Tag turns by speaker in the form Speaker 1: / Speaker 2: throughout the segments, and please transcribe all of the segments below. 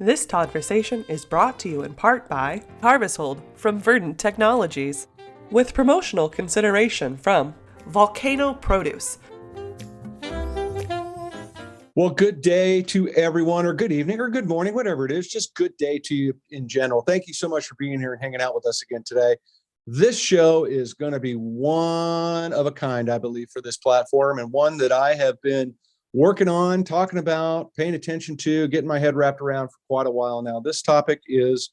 Speaker 1: This Todd-versation is brought to you in part by Harvest Hold from Verdant Technologies, with promotional consideration from Volcano Produce.
Speaker 2: Well, good day to everyone, or good evening, or good morning, whatever it is. Just good day to you in general. Thank you so much for being here and hanging out with us again today. This show is going to be one of a kind, I believe, for this platform, and one that I have been working on, talking about, paying attention to, getting my head wrapped around for quite a while now. This topic is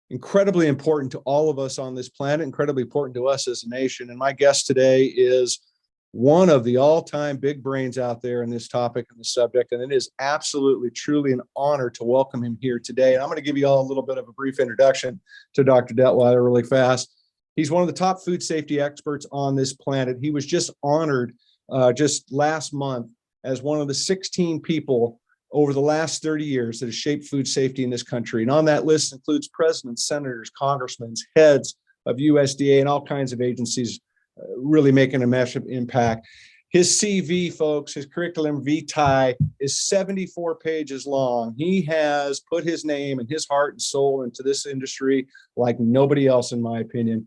Speaker 2: incredibly important to all of us on this planet, incredibly important to us as a nation. And my guest today is one of the all-time big brains out there in this topic and this subject. And it is absolutely, truly an honor to welcome him here today. And I'm going to give you all a little bit of a brief introduction to Dr. Detwiler really fast. He's one of the top food safety experts on this planet. He was just honored just last month as one of the 16 people over the last 30 years that has shaped food safety in this country. And on that list includes presidents, senators, congressmen, heads of USDA and all kinds of agencies really making a massive impact. His CV, folks, his curriculum vitae is 74 pages long. He has put his name and his heart and soul into this industry like nobody else, in my opinion.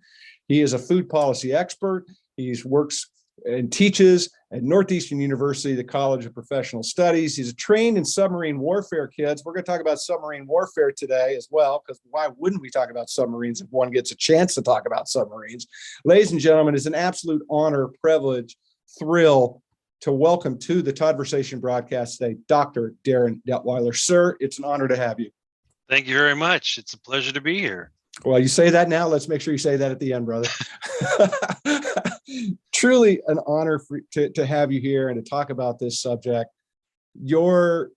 Speaker 2: He is a food policy expert. He works and teaches at Northeastern University, the College of Professional Studies. He's trained in submarine warfare, kids. We're going to talk about submarine warfare today as well, because why wouldn't we talk about submarines if one gets a chance to talk about submarines? Ladies and gentlemen, it's an absolute honor, privilege, thrill to welcome to the Todd-versation broadcast today, Dr. Darin Detwiler. Sir, it's an honor to have you.
Speaker 3: Thank you very much. It's a pleasure to be here.
Speaker 2: Well, you say that now. Let's make sure you say that at the end, brother. Truly an honor to have you here and to talk about this subject. Your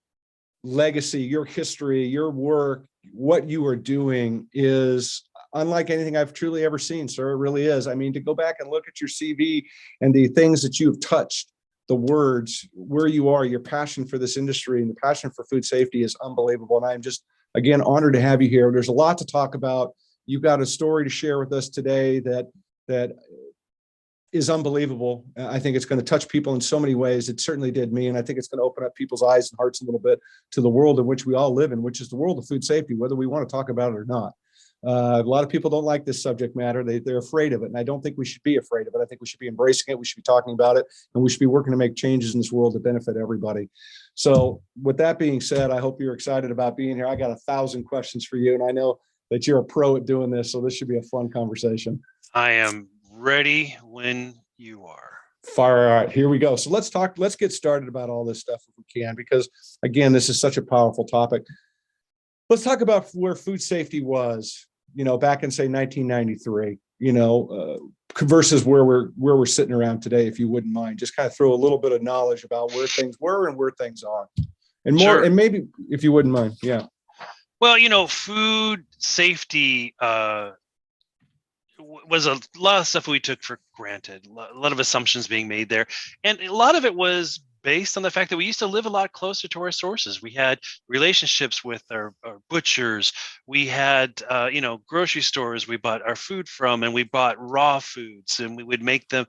Speaker 2: legacy, your history, your work, what you are doing is unlike anything I've truly ever seen, sir. It really is. I mean, to go back and look at your CV and the things that you've touched, the words, where you are, your passion for this industry and the passion for food safety is unbelievable. And I'm just, again, honored to have you here. There's a lot to talk about. You've got a story to share with us today that is unbelievable. I think it's going to touch people in so many ways. It certainly did me. And I think it's going to open up people's eyes and hearts a little bit to the world in which we all live in, which is the world of food safety, whether we want to talk about it or not. A lot of people don't like this subject matter. They're afraid of it. And I don't think we should be afraid of it. I think we should be embracing it. We should be talking about it. And we should be working to make changes in this world that benefit everybody. So with that being said, I hope you're excited about being here. I got 1,000 questions for you. And I know that you're a pro at doing this. So this should be a fun conversation.
Speaker 3: I am ready when you are.
Speaker 2: Fire. All right, here we go. So let's get started about all this stuff if we can, because again, this is such a powerful topic. Let's talk about where food safety was, back in say 1993, versus where we're sitting around today, if you wouldn't mind. Just kind of throw a little bit of knowledge about where things were and where things are. And more, sure. And maybe if you wouldn't mind. Yeah.
Speaker 3: Well, food safety was a lot of stuff we took for granted, a lot of assumptions being made there. And a lot of it was based on the fact that we used to live a lot closer to our sources. We had relationships with our butchers. We had, grocery stores we bought our food from, and we bought raw foods, and we would make them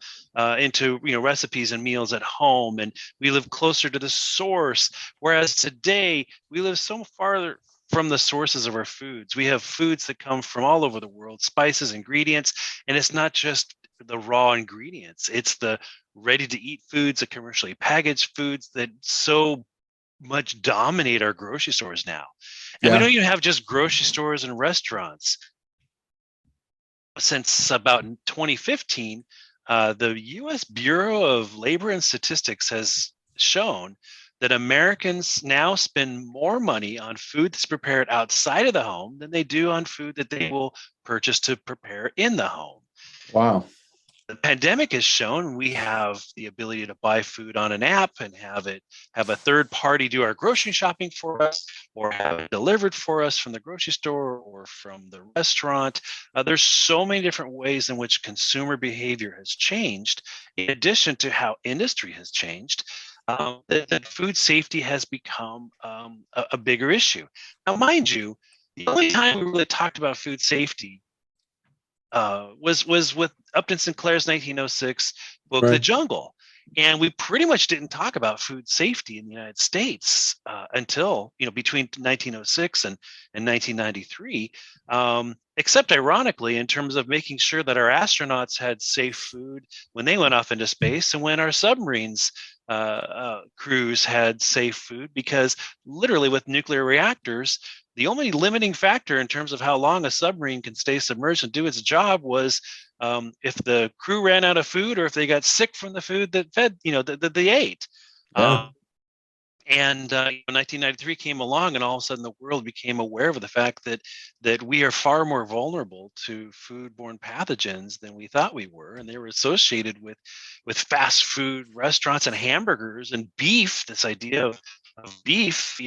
Speaker 3: into, recipes and meals at home. And we lived closer to the source. Whereas today we live so farther from the sources of our foods. We have foods that come from all over the world, spices, ingredients, and it's not just the raw ingredients. It's the ready-to-eat foods, the commercially packaged foods that so much dominate our grocery stores now. And we don't even have just grocery stores and restaurants. Since about 2015, the U.S. Bureau of Labor and Statistics has shown that Americans now spend more money on food that's prepared outside of the home than they do on food that they will purchase to prepare in the home.
Speaker 2: Wow.
Speaker 3: The pandemic has shown we have the ability to buy food on an app and have a third party do our grocery shopping for us, or have it delivered for us from the grocery store or from the restaurant. There's so many different ways in which consumer behavior has changed, in addition to how industry has changed. That food safety has become a bigger issue. Now, mind you, the only time we really talked about food safety was with Upton Sinclair's 1906 book, right, The Jungle. And we pretty much didn't talk about food safety in the United States until, between 1906 and 1993, except ironically, in terms of making sure that our astronauts had safe food when they went off into space and when our submarines crews had safe food, because literally with nuclear reactors, the only limiting factor in terms of how long a submarine can stay submerged and do its job was if the crew ran out of food or if they got sick from the food that fed, that they ate.
Speaker 2: Yeah.
Speaker 3: And 1993 came along, and all of a sudden the world became aware of the fact that we are far more vulnerable to foodborne pathogens than we thought we were, and they were associated with fast food restaurants and hamburgers and beef. This idea of beef,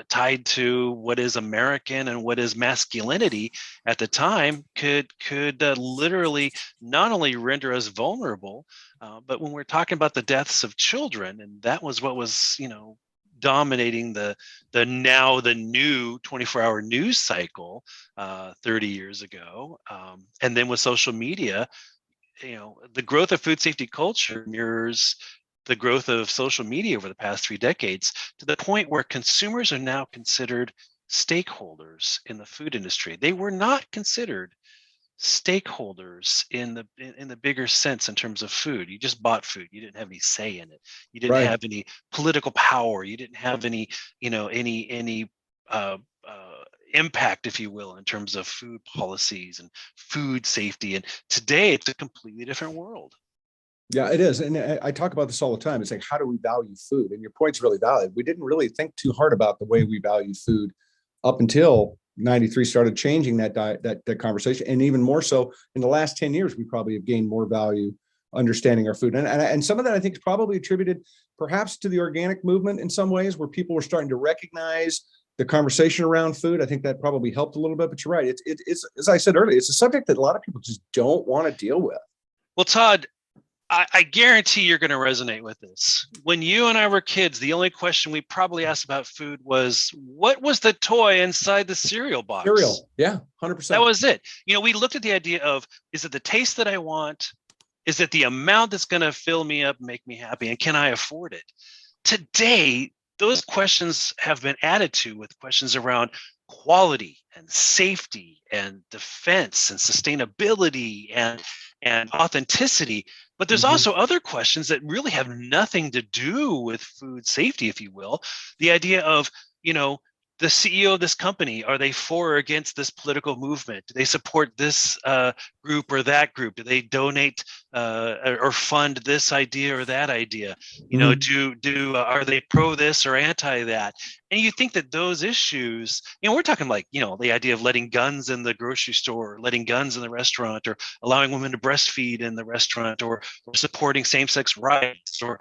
Speaker 3: tied to what is American and what is masculinity at the time, could literally not only render us vulnerable, but when we're talking about the deaths of children, and that was what was dominating the new 24-hour news cycle 30 years ago, and then with social media, the growth of food safety culture mirrors the growth of social media over the past 3 decades, to the point where consumers are now considered stakeholders in the food industry. They were not considered stakeholders in the bigger sense in terms of food. You just bought food. You didn't have any say in it. You didn't
Speaker 2: Right.
Speaker 3: have any political power. You didn't have any impact, if you will, in terms of food policies and food safety. And today it's a completely different world.
Speaker 2: Yeah, it is. And I talk about this all the time. It's like, how do we value food? And your point's really valid. We didn't really think too hard about the way we value food up until 93 started changing that conversation. And even more so in the last 10 years, we probably have gained more value understanding our food. And some of that I think is probably attributed perhaps to the organic movement in some ways, where people were starting to recognize the conversation around food. I think that probably helped a little bit, but you're right. It's as I said earlier, it's a subject that a lot of people just don't want to deal with.
Speaker 3: Well, Todd, I guarantee you're going to resonate with this. When you and I were kids, the only question we probably asked about food was, what was the toy inside the cereal box?
Speaker 2: Cereal. Yeah, 100%.
Speaker 3: That was it. We looked at the idea of, is it the taste that I want? Is it the amount that's going to fill me up, make me happy? And can I afford it? Today, those questions have been added to with questions around quality and safety and defense and sustainability and authenticity. But there's also other questions that really have nothing to do with food safety, if you will. The idea of, the CEO of this company, are they for or against this political movement? Do they support this group or that group? Do they donate or fund this idea or that idea? Are they pro this or anti that? And you think that those issues, we're talking like, the idea of letting guns in the grocery store, letting guns in the restaurant, or allowing women to breastfeed in the restaurant, or supporting same-sex rights, or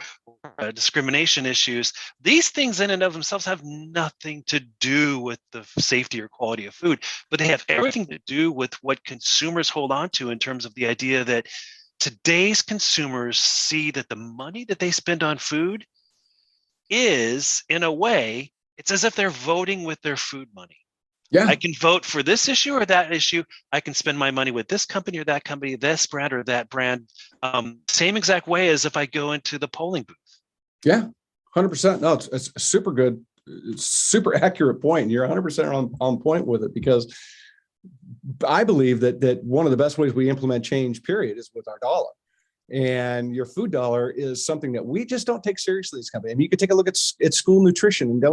Speaker 3: discrimination issues. These things in and of themselves have nothing to do with the safety or quality of food, but they have everything to do with what consumers hold on to in terms of the idea that today's consumers see that the money that they spend on food is, in a way, it's as if they're voting with their food money.
Speaker 2: Yeah.
Speaker 3: I can vote for this issue or that issue. I can spend my money with this company or that company, this brand or that brand, same exact way as if I go into the polling booth.
Speaker 2: Yeah, 100%. No, it's a super good, super accurate point. You're 100% on point with it, because I believe that one of the best ways we implement change, period, is with our dollar. And your food dollar is something that we just don't take seriously as a company. I mean, you could take a look at school nutrition and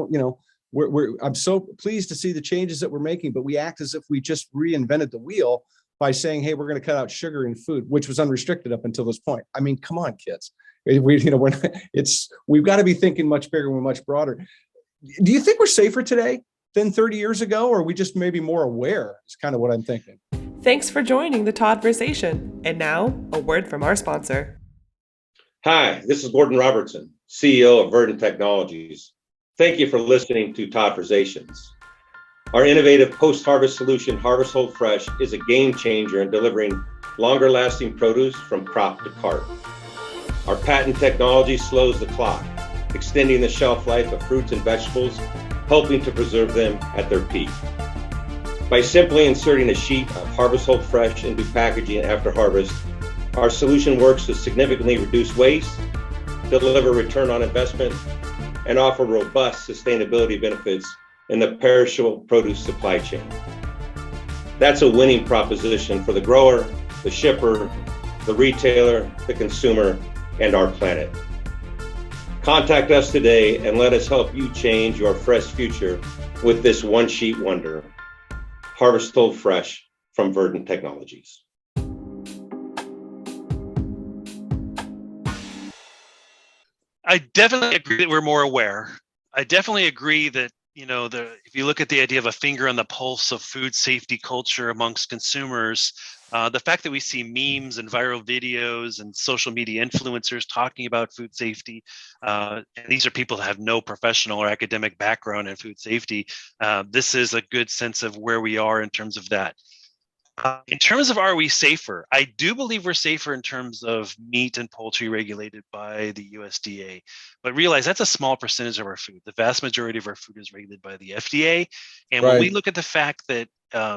Speaker 2: I'm so pleased to see the changes that we're making, but we act as if we just reinvented the wheel by saying, hey, we're going to cut out sugar in food, which was unrestricted up until this point. I mean, come on, kids. We've got to be thinking much bigger and much broader. Do you think we're safer today than 30 years ago, or are we just maybe more aware? Is kind of what I'm thinking.
Speaker 1: Thanks for joining the Todd-versation. And now, a word from our sponsor.
Speaker 4: Hi, this is Gordon Robertson, CEO of Verdant Technologies. Thank you for listening to Todd-versations. Our innovative post-harvest solution, Harvest Hold Fresh, is a game changer in delivering longer-lasting produce from crop to cart. Our patent technology slows the clock, extending the shelf life of fruits and vegetables, helping to preserve them at their peak. By simply inserting a sheet of Harvest Hold Fresh into packaging after harvest, our solution works to significantly reduce waste, deliver return on investment, and offer robust sustainability benefits in the perishable produce supply chain. That's a winning proposition for the grower, the shipper, the retailer, the consumer, and our planet. Contact us today and let us help you change your fresh future with this one-sheet wonder. Harvest Hold Fresh from Verdant Technologies.
Speaker 3: I definitely agree that we're more aware. I definitely agree that, if you look at the idea of a finger on the pulse of food safety culture amongst consumers, the fact that we see memes and viral videos and social media influencers talking about food safety, and these are people that have no professional or academic background in food safety, this is a good sense of where we are in terms of that. In terms of are we safer, I do believe we're safer in terms of meat and poultry regulated by the USDA, but realize that's a small percentage of our food. The vast majority of our food is regulated by the FDA. And when we look at the fact that,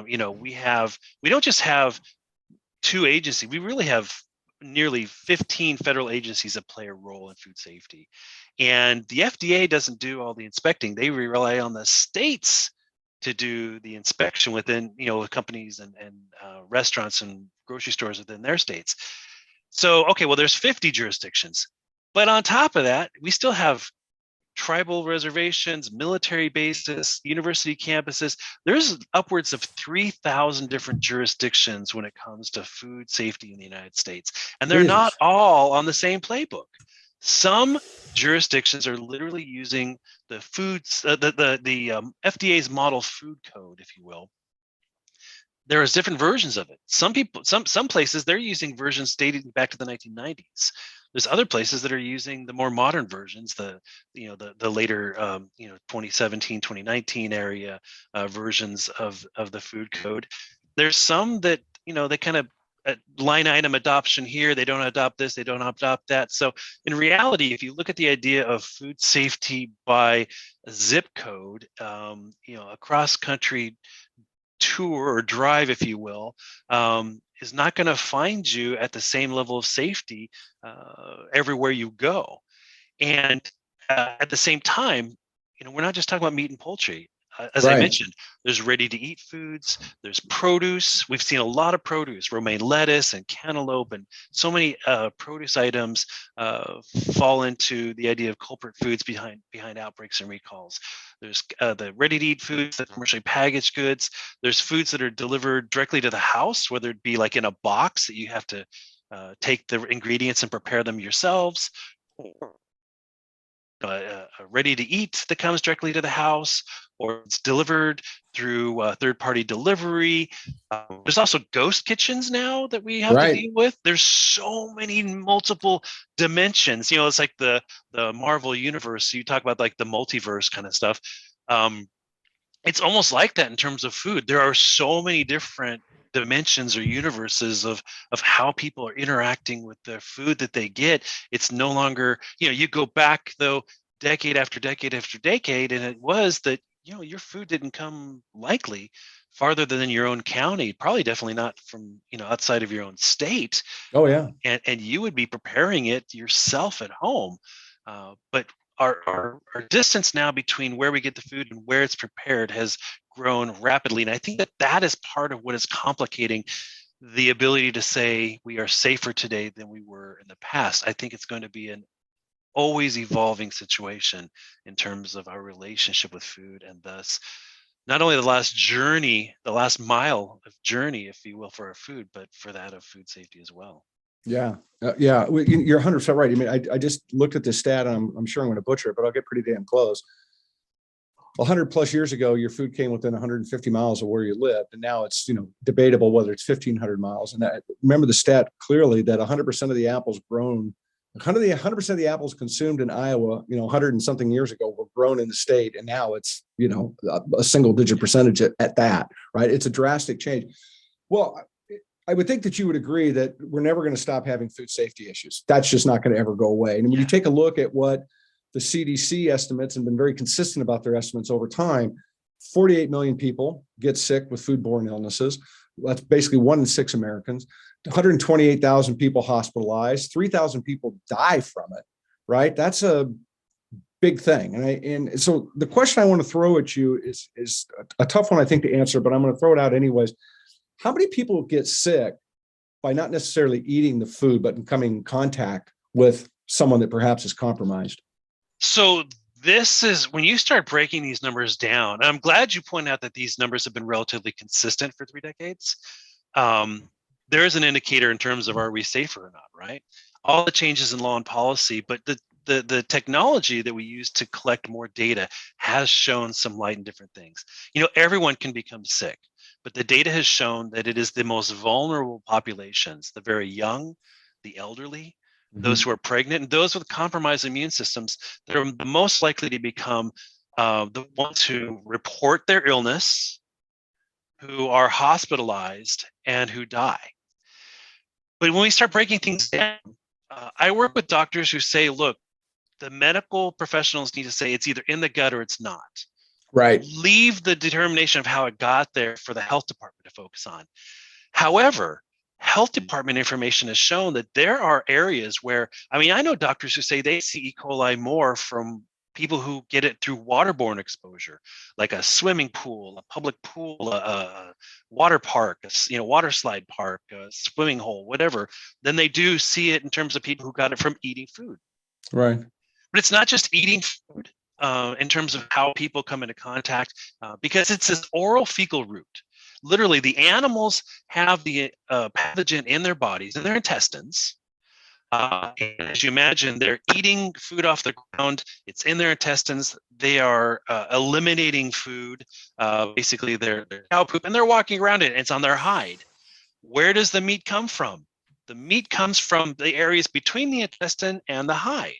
Speaker 3: we don't just have 2 agencies, we really have nearly 15 federal agencies that play a role in food safety. And the FDA doesn't do all the inspecting. They rely on the states to do the inspection within, companies and restaurants and grocery stores within their states. So, okay, well, there's 50 jurisdictions. But on top of that, we still have tribal reservations, military bases, university campuses. There's upwards of 3,000 different jurisdictions when it comes to food safety in the United States. And they're not all on the same playbook. Some jurisdictions are literally using the FDA's model food code, if you will. There is different versions of it. Some places they're using versions dating back to the 1990s. There's other places that are using the more modern versions, the later 2017, 2019 area versions of the food code. There's some that they kind of line item adoption here, they don't adopt this, they don't adopt that. So in reality, if you look at the idea of food safety by zip code, a cross country tour or drive, if you will, is not going to find you at the same level of safety everywhere you go. And at the same time, we're not just talking about meat and poultry. As I mentioned, there's ready-to-eat foods, there's produce. We've seen a lot of produce, romaine lettuce and cantaloupe, and so many produce items fall into the idea of culprit foods behind outbreaks and recalls. There's the ready-to-eat foods, the commercially packaged goods. There's foods that are delivered directly to the house, whether it be like in a box that you have to take the ingredients and prepare them yourselves, ready to eat that comes directly to the house, or it's delivered through third-party delivery. There's also ghost kitchens now that we have to deal with. There's so many multiple dimensions. It's like the Marvel universe. You talk about like the multiverse kind of stuff. It's almost like that in terms of food. There are so many different dimensions or universes of how people are interacting with the food that they get. It's no longer, you go back though decade after decade after decade, and it was that your food didn't come likely farther than your own county, probably definitely not from outside of your own state.
Speaker 2: Oh yeah.
Speaker 3: And you would be preparing it yourself at home. But our distance now between where we get the food and where it's prepared has grown rapidly. And I think that is part of what is complicating the ability to say we are safer today than we were in the past. I think it's going to be an always evolving situation in terms of our relationship with food, and thus not only the last mile of journey, if you will, for our food, but for that of food safety as well.
Speaker 2: Yeah. You're 100% right. I mean, I just looked at this stat, and I'm sure I'm going to butcher it, but I'll get pretty damn close. 100 plus years ago, your food came within 150 miles of where you lived. And now it's, debatable whether it's 1,500 miles. And remember the stat clearly that 100% of the apples grown, 100% of the apples consumed in Iowa, 100 and something years ago were grown in the state. And now it's, a single digit percentage at that, right? It's a drastic change. Well, I would think that you would agree that we're never going to stop having food safety issues. That's just not going to ever go away. And when you take a look at what the CDC estimates, and been very consistent about their estimates over time, 48 million people get sick with foodborne illnesses. That's basically 1 in 6 Americans. 128,000 people hospitalized. 3,000 people die from it. right? That's a big thing. And so the question I want to throw at you is a tough one, I think, to answer, but I'm going to throw it out anyways. How many people get sick by not necessarily eating the food, but in coming in contact with someone that perhaps is compromised?
Speaker 3: So this is when you start breaking these numbers down. And I'm glad you point out that these numbers have been relatively consistent for 3 decades. There is an indicator in terms of, are we safer or not, right? All the changes in law and policy, but the technology that we use to collect more data has shown some light in different things. Everyone can become sick, but the data has shown that it is the most vulnerable populations, the very young, the elderly, those who are pregnant, and those with compromised immune systems that are the most likely to become the ones who report their illness, who are hospitalized, and who die. But when we start breaking things down, I work with doctors who say, look, the medical professionals need to say it's either in the gut or it's not.
Speaker 2: Right.
Speaker 3: Leave the determination of how it got there for the health department to focus on. However, health department information has shown that there are areas where, I know doctors who say they see E. coli more from people who get it through waterborne exposure, like a swimming pool, a public pool, a water park, water slide park, a swimming hole, whatever, than they do see it in terms of people who got it from eating food.
Speaker 2: Right.
Speaker 3: But it's not just eating food in terms of how people come into contact, because it's this oral fecal route. Literally, the animals have the pathogen in their bodies, in their intestines. And as you imagine, they're eating food off the ground. It's in their intestines. They are eliminating food, basically their cow poop, and they're walking around it. And it's on their hide. Where does the meat come from? The meat comes from the areas between the intestine and the hide.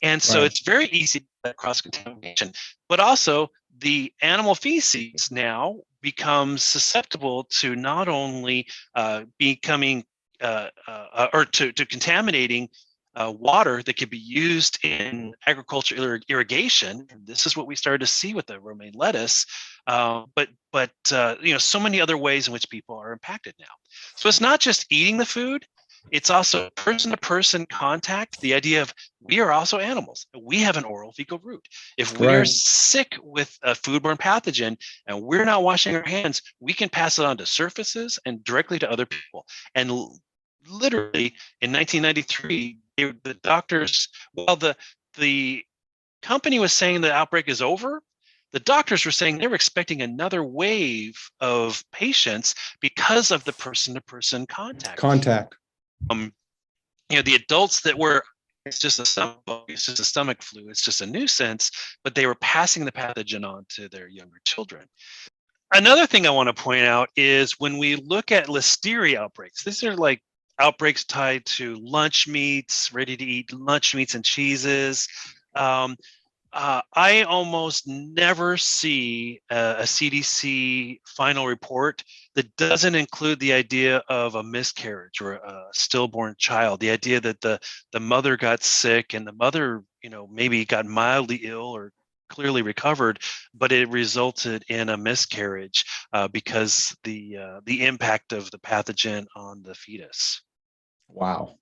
Speaker 3: And so It's very easy to get cross-contamination. But also, the animal feces now becomes susceptible to not only becoming or to contaminating water that could be used in agricultural irrigation. This is what we started to see with the romaine lettuce, but so many other ways in which people are impacted now. So it's not just eating the food. It's also person-to-person contact, the idea of we are also animals. We have an oral fecal route. If we are sick with a foodborne pathogen and we're not washing our hands, we can pass it on to surfaces and directly to other people. And literally in 1993, the doctors, while the company was saying the outbreak is over, the doctors were saying they were expecting another wave of patients because of the person-to-person contact. The adults that were, it's just a stomach flu, it's just a nuisance, but they were passing the pathogen on to their younger children. Another thing I want to point out is when we look at listeria outbreaks, these are like outbreaks tied to lunch meats, ready to eat lunch meats and cheeses. I almost never see a CDC final report that doesn't include the idea of a miscarriage or a stillborn child. The idea that the mother got sick and the mother, maybe got mildly ill or clearly recovered, but it resulted in a miscarriage because the impact of the pathogen on the fetus.
Speaker 2: Wow.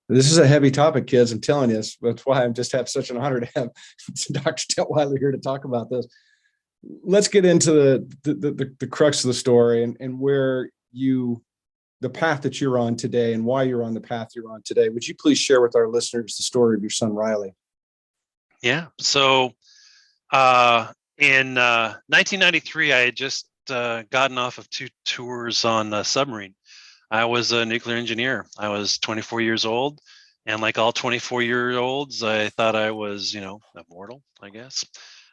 Speaker 2: This is a heavy topic, kids. I'm telling you, that's why I'm just have such an honor to have Dr. Detwiler here to talk about this. Let's get into the crux of the story and where the path that you're on today and why you're on the path you're on today. Would you please share with our listeners the story of your son, Riley?
Speaker 3: Yeah. So in 1993, I had just gotten off of 2 tours on a submarine. I was a nuclear engineer. I was 24 years old. And like all 24-year-olds, I thought I was, immortal, I guess.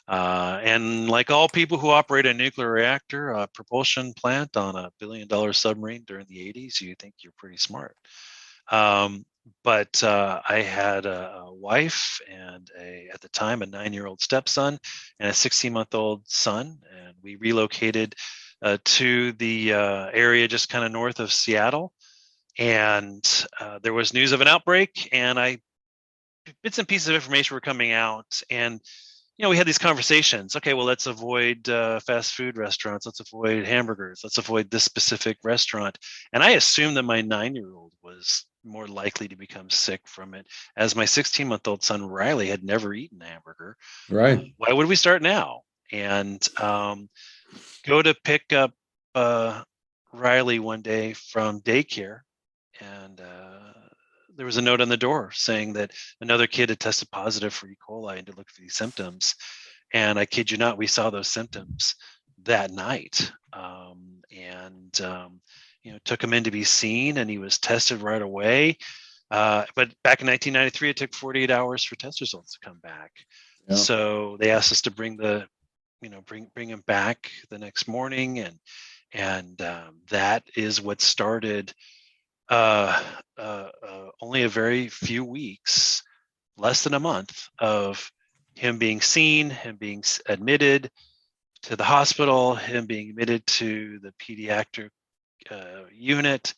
Speaker 3: And like all people who operate a nuclear reactor, a propulsion plant on a billion-dollar submarine during the 80s, you think you're pretty smart. But I had a wife and at the time, a 9-year-old stepson and a 16-month-old son. And we relocated to the area just kind of north of Seattle. And there was news of an outbreak, and bits and pieces of information were coming out. And, we had these conversations. Okay, well, let's avoid fast food restaurants. Let's avoid hamburgers. Let's avoid this specific restaurant. And I assumed that my 9-year-old was more likely to become sick from it. As my 16-month-old son Riley had never eaten a hamburger.
Speaker 2: Right.
Speaker 3: Why would we start now? And go to pick up Riley one day from daycare, and there was a note on the door saying that another kid had tested positive for E. coli and to look for these symptoms. And I kid you not, we saw those symptoms that night, took him in to be seen, and he was tested right away. But back in 1993, it took 48 hours for test results to come back. Yeah. So they asked us to bring him back the next morning, and that is what started only a very few weeks, less than a month, of him being seen, him being admitted to the hospital, him being admitted to the pediatric unit,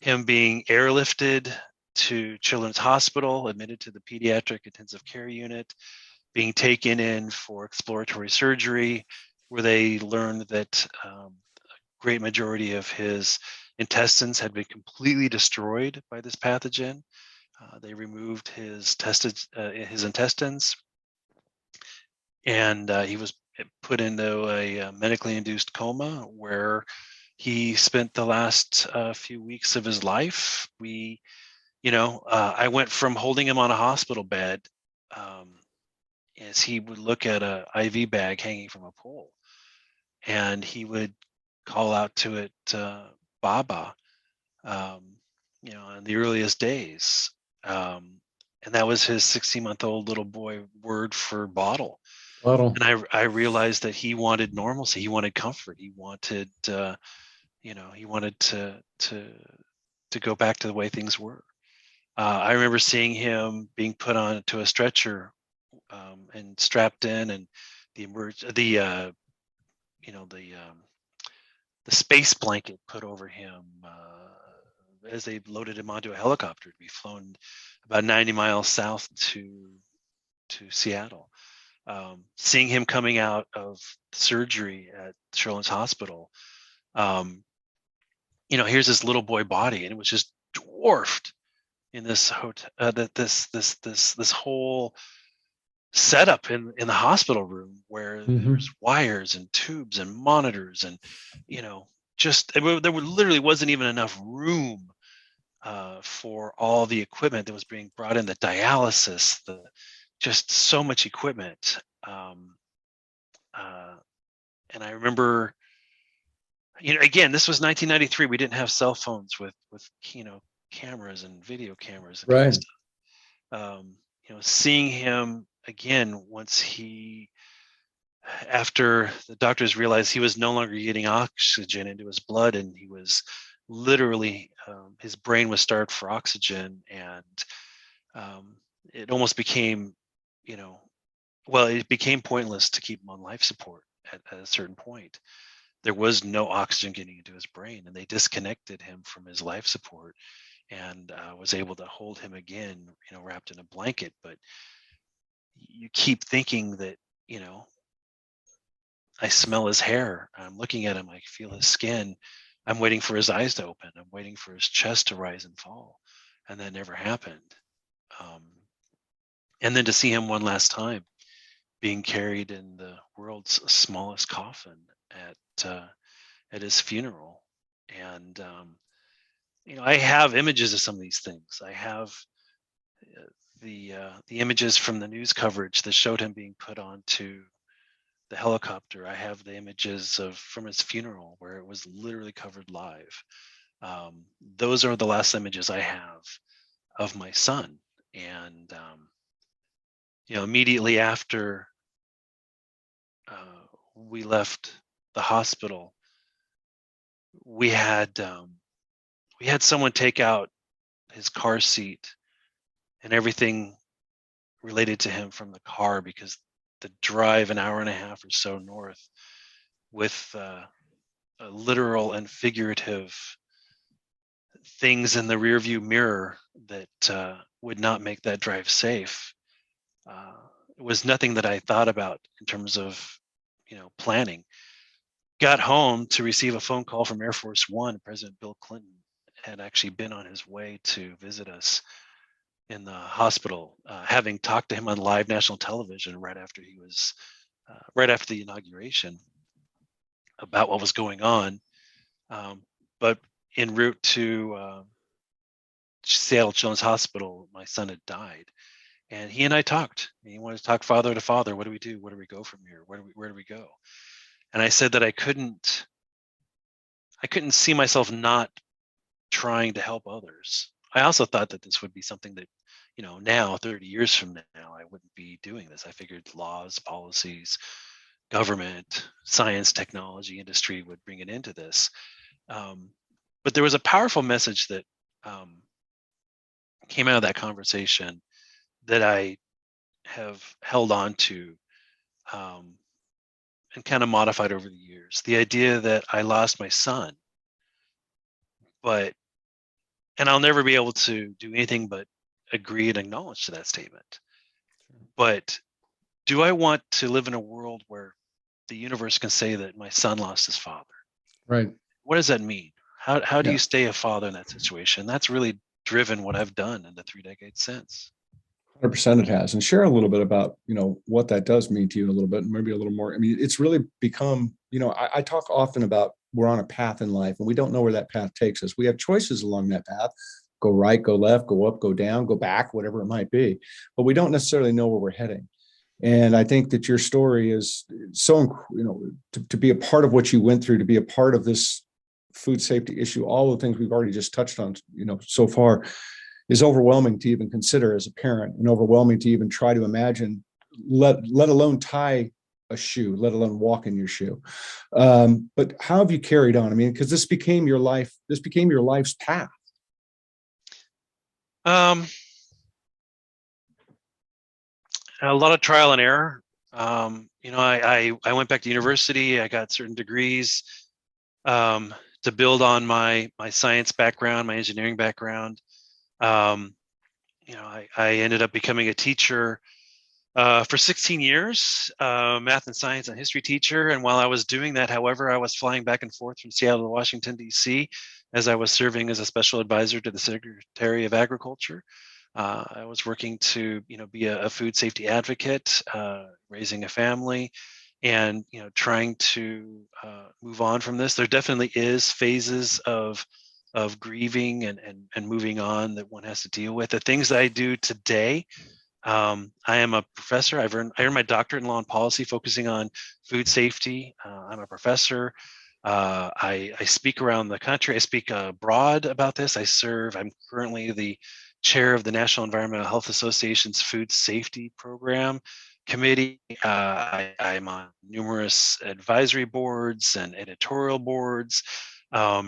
Speaker 3: him being airlifted to Children's Hospital, admitted to the pediatric intensive care unit, being taken in for exploratory surgery, where they learned that a great majority of his intestines had been completely destroyed by this pathogen. They removed his intestines, and he was put into a medically induced coma, where he spent the last few weeks of his life. I went from holding him on a hospital bed as he would look at a IV bag hanging from a pole, and he would call out to it, Baba, in the earliest days. And that was his 16-month-old little boy word for bottle. And I realized that he wanted normalcy. He wanted comfort. He wanted, he wanted to go back to the way things were. I remember seeing him being put onto a stretcher and strapped in, and the space blanket put over him as they loaded him onto a helicopter to be flown about 90 miles south to Seattle. Seeing him coming out of surgery at Children's Hospital, here's this little boy body, and it was just dwarfed in this hotel, this whole setup in the hospital room, where there's wires and tubes and monitors, and there literally wasn't even enough room for all the equipment that was being brought in, the dialysis, just so much equipment. And I remember, again, this was 1993. We didn't have cell phones with cameras and video cameras and
Speaker 2: right.
Speaker 3: stuff. Seeing him again after the doctors realized he was no longer getting oxygen into his blood, and he was literally, his brain was starved for oxygen, and it almost became, it became pointless to keep him on life support at a certain point. There was no oxygen getting into his brain, and they disconnected him from his life support, and was able to hold him again, wrapped in a blanket. But you keep thinking that, I smell his hair. I'm looking at him. I feel his skin. I'm waiting for his eyes to open. I'm waiting for his chest to rise and fall. And that never happened. And then to see him one last time being carried in the world's smallest coffin at his funeral. And, I have images of some of these things. I have the images from the news coverage that showed him being put onto the helicopter. I have the images from his funeral, where it was literally covered live. Those are the last images I have of my son. And immediately after we left the hospital, we had someone take out his car seat and everything related to him from the car, because the drive an hour and a half or so north, with literal and figurative things in the rearview mirror that would not make that drive safe, it was nothing that I thought about in terms of planning. Got home to receive a phone call from Air Force One. President Bill Clinton had actually been on his way to visit us in the hospital, having talked to him on live national television right after the inauguration about what was going on. But en route to Seattle Children's Hospital, my son had died, and he and I talked. And he wanted to talk father to father. What do we do? Where do we go from here? Where do we go? And I said that I couldn't see myself not trying to help others. I also thought that this would be something that, now 30 years from now, I wouldn't be doing this. I figured laws, policies, government, science, technology, industry would bring it into this. But there was a powerful message that came out of that conversation that I have held on to and kind of modified over the years. The idea that I lost my son, and I'll never be able to do anything but agree and acknowledge to that statement. But do I want to live in a world where the universe can say that my son lost his father?
Speaker 2: Right.
Speaker 3: What does that mean? How do you stay a father in that situation? That's really driven what I've done in the 3 decades since.
Speaker 2: 100% it has. And share a little bit about, what that does mean to you a little bit, and maybe a little more. I mean, it's really become, I talk often about we're on a path in life and we don't know where that path takes us. We have choices along that path: go right, go left, go up, go down, go back, whatever it might be. But we don't necessarily know where we're heading. And I think that your story is so, to be a part of what you went through, to be a part of this food safety issue, all the things we've already just touched on, so far, is overwhelming to even consider as a parent, and overwhelming to even try to imagine, let alone tie a shoe, let alone walk in your shoe. But how have you carried on? I mean, because this became your life, this became your life's path.
Speaker 3: A lot of trial and error. I went back to university. I got certain degrees to build on my science background, my engineering background. I ended up becoming a teacher for 16 years, math and science and history teacher. And while I was doing that, however, I was flying back and forth from Seattle to Washington, D.C., as I was serving as a special advisor to the Secretary of Agriculture. I was working to, be a food safety advocate, raising a family, and, trying to move on from this. There definitely is phases of grieving and moving on that one has to deal with. The things that I do today, I am a professor. I earned my doctorate in law and policy, focusing on food safety. I'm a professor. I speak around the country. I speak abroad about this. I'm currently the chair of the National Environmental Health Association's Food Safety Program Committee. I'm on numerous advisory boards and editorial boards. A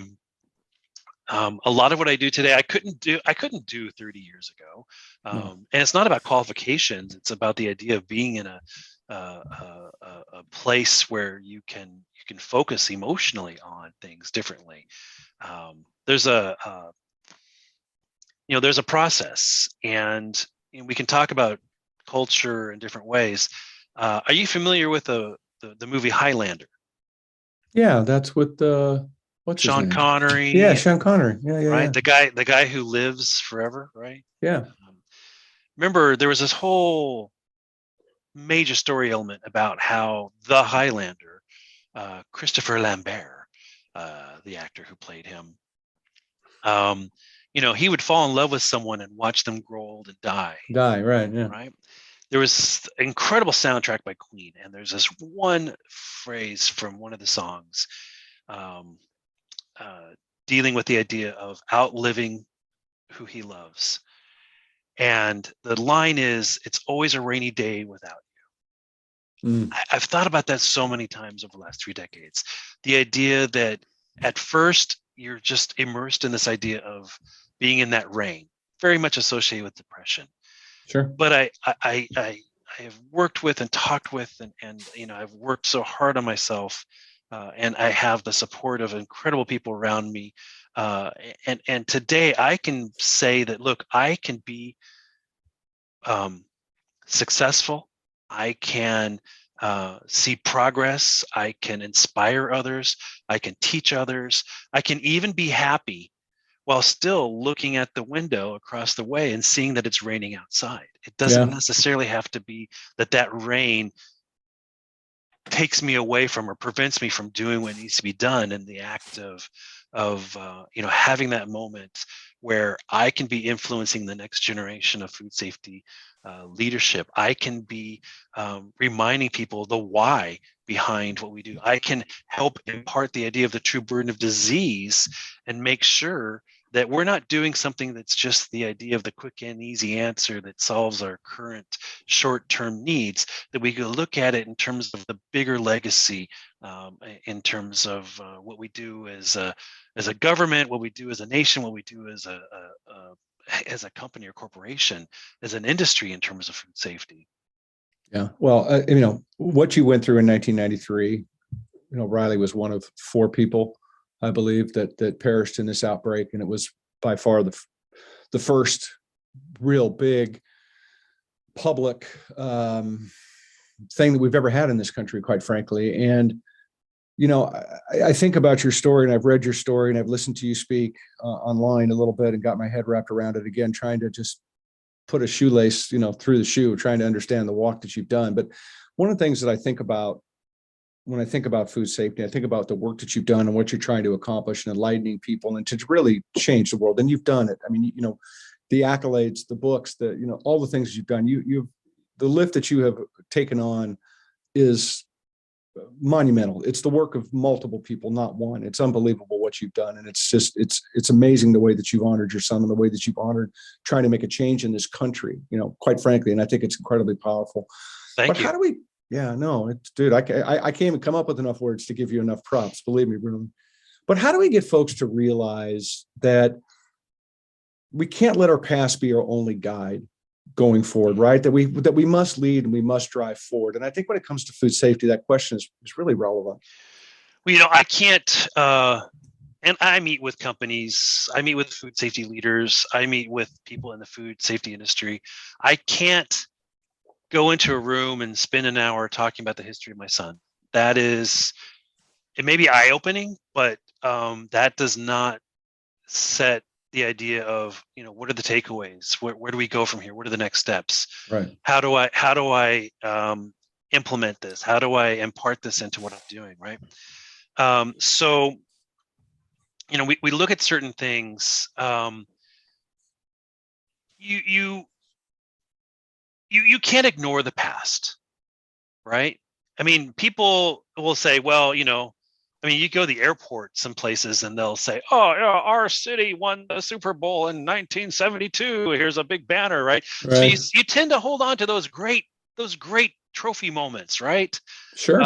Speaker 3: lot of what I do today, I couldn't do 30 years ago. And it's not about qualifications. It's about the idea of being in a place where you can focus emotionally on things differently. There's a process, and we can talk about culture in different ways. Are you familiar with the movie Highlander?
Speaker 2: Yeah, that's with what's
Speaker 3: Sean
Speaker 2: his name?
Speaker 3: Connery.
Speaker 2: Yeah, Sean Connery. Yeah,
Speaker 3: right.
Speaker 2: Yeah.
Speaker 3: The guy who lives forever, right?
Speaker 2: Yeah.
Speaker 3: Remember, there was this whole major story element about how the Highlander, Christopher Lambert, the actor who played him, he would fall in love with someone and watch them grow old and die.
Speaker 2: Right, yeah.
Speaker 3: Right. There was an incredible soundtrack by Queen, and there's this one phrase from one of the songs dealing with the idea of outliving who he loves. And the line is, "It's always a rainy day without you." I've thought about that so many times over the last 3 decades. The idea that at first you're just immersed in this idea of being in that rain, very much associated with depression.
Speaker 2: Sure.
Speaker 3: But I have worked with and talked with, and I've worked so hard on myself, and I have the support of incredible people around me. And today I can say that, look, I can be successful. I can see progress. I can inspire others. I can teach others. I can even be happy while still looking at the window across the way and seeing that it's raining outside. It doesn't necessarily have to be that rain takes me away from or prevents me from doing what needs to be done in the act of having that moment where I can be influencing the next generation of food safety leadership. I can be reminding people the why behind what we do. I can help impart the idea of the true burden of disease and make sure that we're not doing something that's just the idea of the quick and easy answer that solves our current short-term needs, that we could look at it in terms of the bigger legacy, in terms of what we do as a government, what we do as a nation, what we do as a company or corporation, as an industry in terms of food safety.
Speaker 2: Yeah. Well, what you went through in 1993, Riley was one of 4 people, I believe, that perished in this outbreak. And it was by far the first real big public thing that we've ever had in this country, quite frankly. And, I think about your story, and I've read your story, and I've listened to you speak online a little bit and got my head wrapped around it again, trying to just put a shoelace, through the shoe, trying to understand the walk that you've done. But one of the things that I think about when I think about food safety, I think about the work that you've done and what you're trying to accomplish and enlightening people and to really change the world. And you've done it. I mean, the accolades, the books, all the things you've done, the lift that you have taken on is monumental. It's the work of multiple people, not one. It's unbelievable what you've done. And it's amazing the way that you've honored your son and the way that you've honored trying to make a change in this country, quite frankly. And I think it's incredibly powerful.
Speaker 3: Thank you.
Speaker 2: How do we, dude, I can't even come up with enough words to give you enough props. Believe me, really. But how do we get folks to realize that we can't let our past be our only guide going forward, right? That we must lead and we must drive forward. And I think when it comes to food safety, that question is really relevant.
Speaker 3: Well, I can't, and I meet with companies, I meet with food safety leaders, I meet with people in the food safety industry. I can't go into a room and spend an hour talking about the history of my son. It may be eye-opening, but that does not set the idea of, what are the takeaways? Where do we go from here? What are the next steps?
Speaker 2: Right.
Speaker 3: How do I implement this? How do I impart this into what I'm doing? Right. So, we look at certain things. You can't ignore the past, right? I mean, people will say, well, you go to the airport some places and they'll say, oh, our city won the Super Bowl in 1972. Here's a big banner, right? So you tend to hold on to those great trophy moments, right?
Speaker 2: Sure.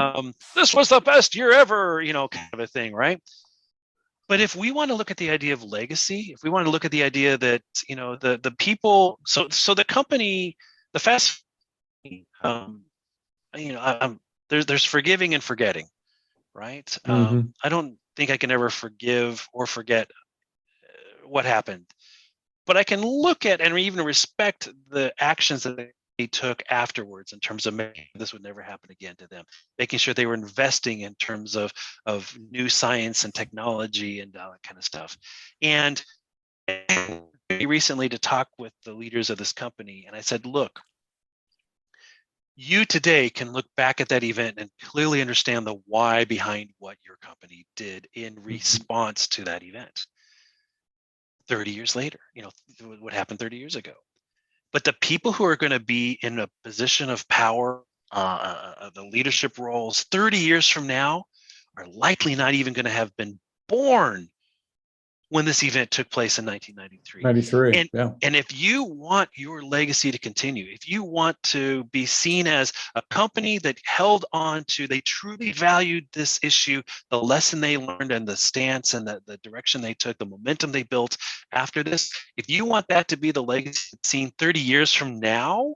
Speaker 3: This was the best year ever, kind of a thing, right? But if we want to look at the idea of legacy, if we want to look at the idea that, the people, so the company, the fast, there's forgiving and forgetting. Right.
Speaker 2: Mm-hmm.
Speaker 3: I don't think I can ever forgive or forget what happened, but I can look at and even respect the actions that they took afterwards in terms of making this would never happen again to them, making sure they were investing in terms of new science and technology and all that kind of stuff. And recently to talk with the leaders of this company, and I said, look, you today can look back at that event and clearly understand the why behind what your company did in response to that event. 30 years later, what happened 30 years ago. But the people who are going to be in a position of power, the leadership roles 30 years from now are likely not even going to have been born when this event took place in 1993. And if you want your legacy to continue, if you want to be seen as a company that held on to, they truly valued this issue, the lesson they learned and the stance and the direction they took, the momentum they built after this, if you want that to be the legacy seen 30 years from now,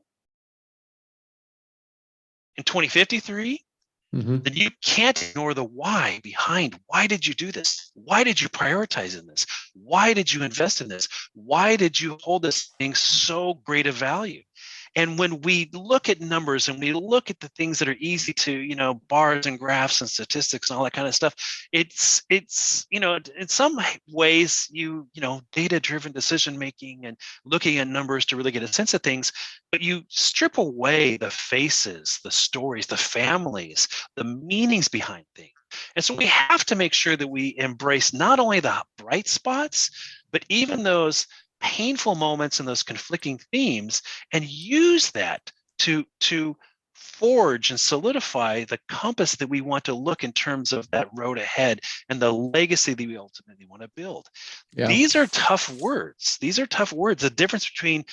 Speaker 3: in 2053, then you can't ignore the why behind why did you do this? Why did you prioritize in this? Why did you invest in this? Why did you hold this thing so great a value? And when we look at numbers and we look at the things that are easy to, bars and graphs and statistics and all that kind of stuff, it's in some ways, data-driven decision making and looking at numbers to really get a sense of things, but you strip away the faces, the stories, the families, the meanings behind things. And so we have to make sure that we embrace not only the bright spots, but even those painful moments and those conflicting themes, and use that to forge and solidify the compass that we want to look in terms of that road ahead and the legacy that we ultimately want to build.
Speaker 2: Yeah.
Speaker 3: These are tough words. The difference between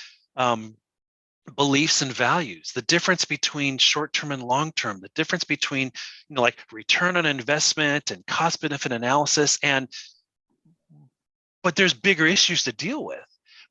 Speaker 3: beliefs and values, the difference between short-term and long-term, the difference between, like return on investment and cost-benefit analysis. But there's bigger issues to deal with.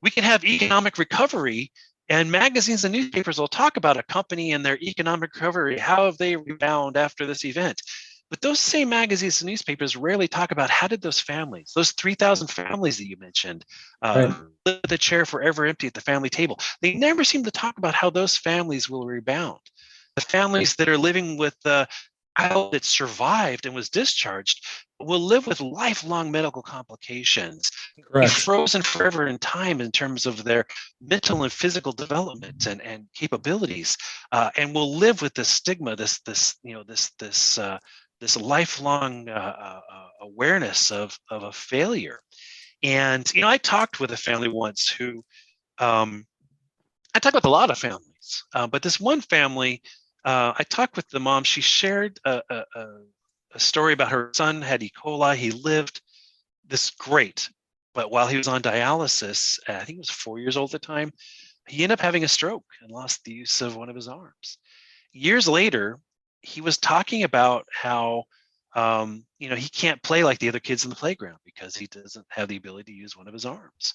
Speaker 3: We can have economic recovery, and magazines and newspapers will talk about a company and their economic recovery. How have they rebound after this event? But those same magazines and newspapers rarely talk about how did those families, those 3,000 families that you mentioned, the chair forever empty at the family table. They never seem to talk about how those families will rebound. The families that are living with the child that survived and was discharged will live with lifelong medical complications, be frozen forever in time in terms of their mental and physical development and capabilities, and will live with this stigma, this lifelong awareness of a failure. And I talked with a family once who, I talked with a lot of families, but this one family, I talked with the mom. She shared a story about her son had E. coli. He lived this great, but while he was on dialysis, I think he was 4 years old at the time, he ended up having a stroke and lost the use of one of his arms. Years later, he was talking about how he can't play like the other kids in the playground because he doesn't have the ability to use one of his arms,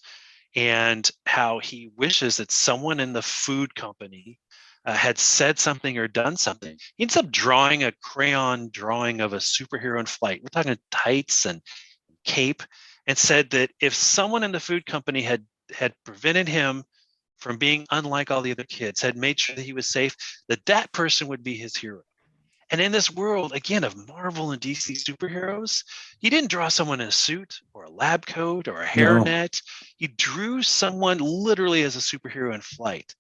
Speaker 3: and how he wishes that someone in the food company had said something or done something. He ends up drawing a crayon drawing of a superhero in flight. We're talking tights and cape, and said that if someone in the food company had prevented him from being unlike all the other kids, had made sure that he was safe, that person would be his hero. And in this world, again, of Marvel and DC superheroes, he didn't draw someone in a suit or a lab coat or a hairnet. He drew someone literally as a superhero in flight.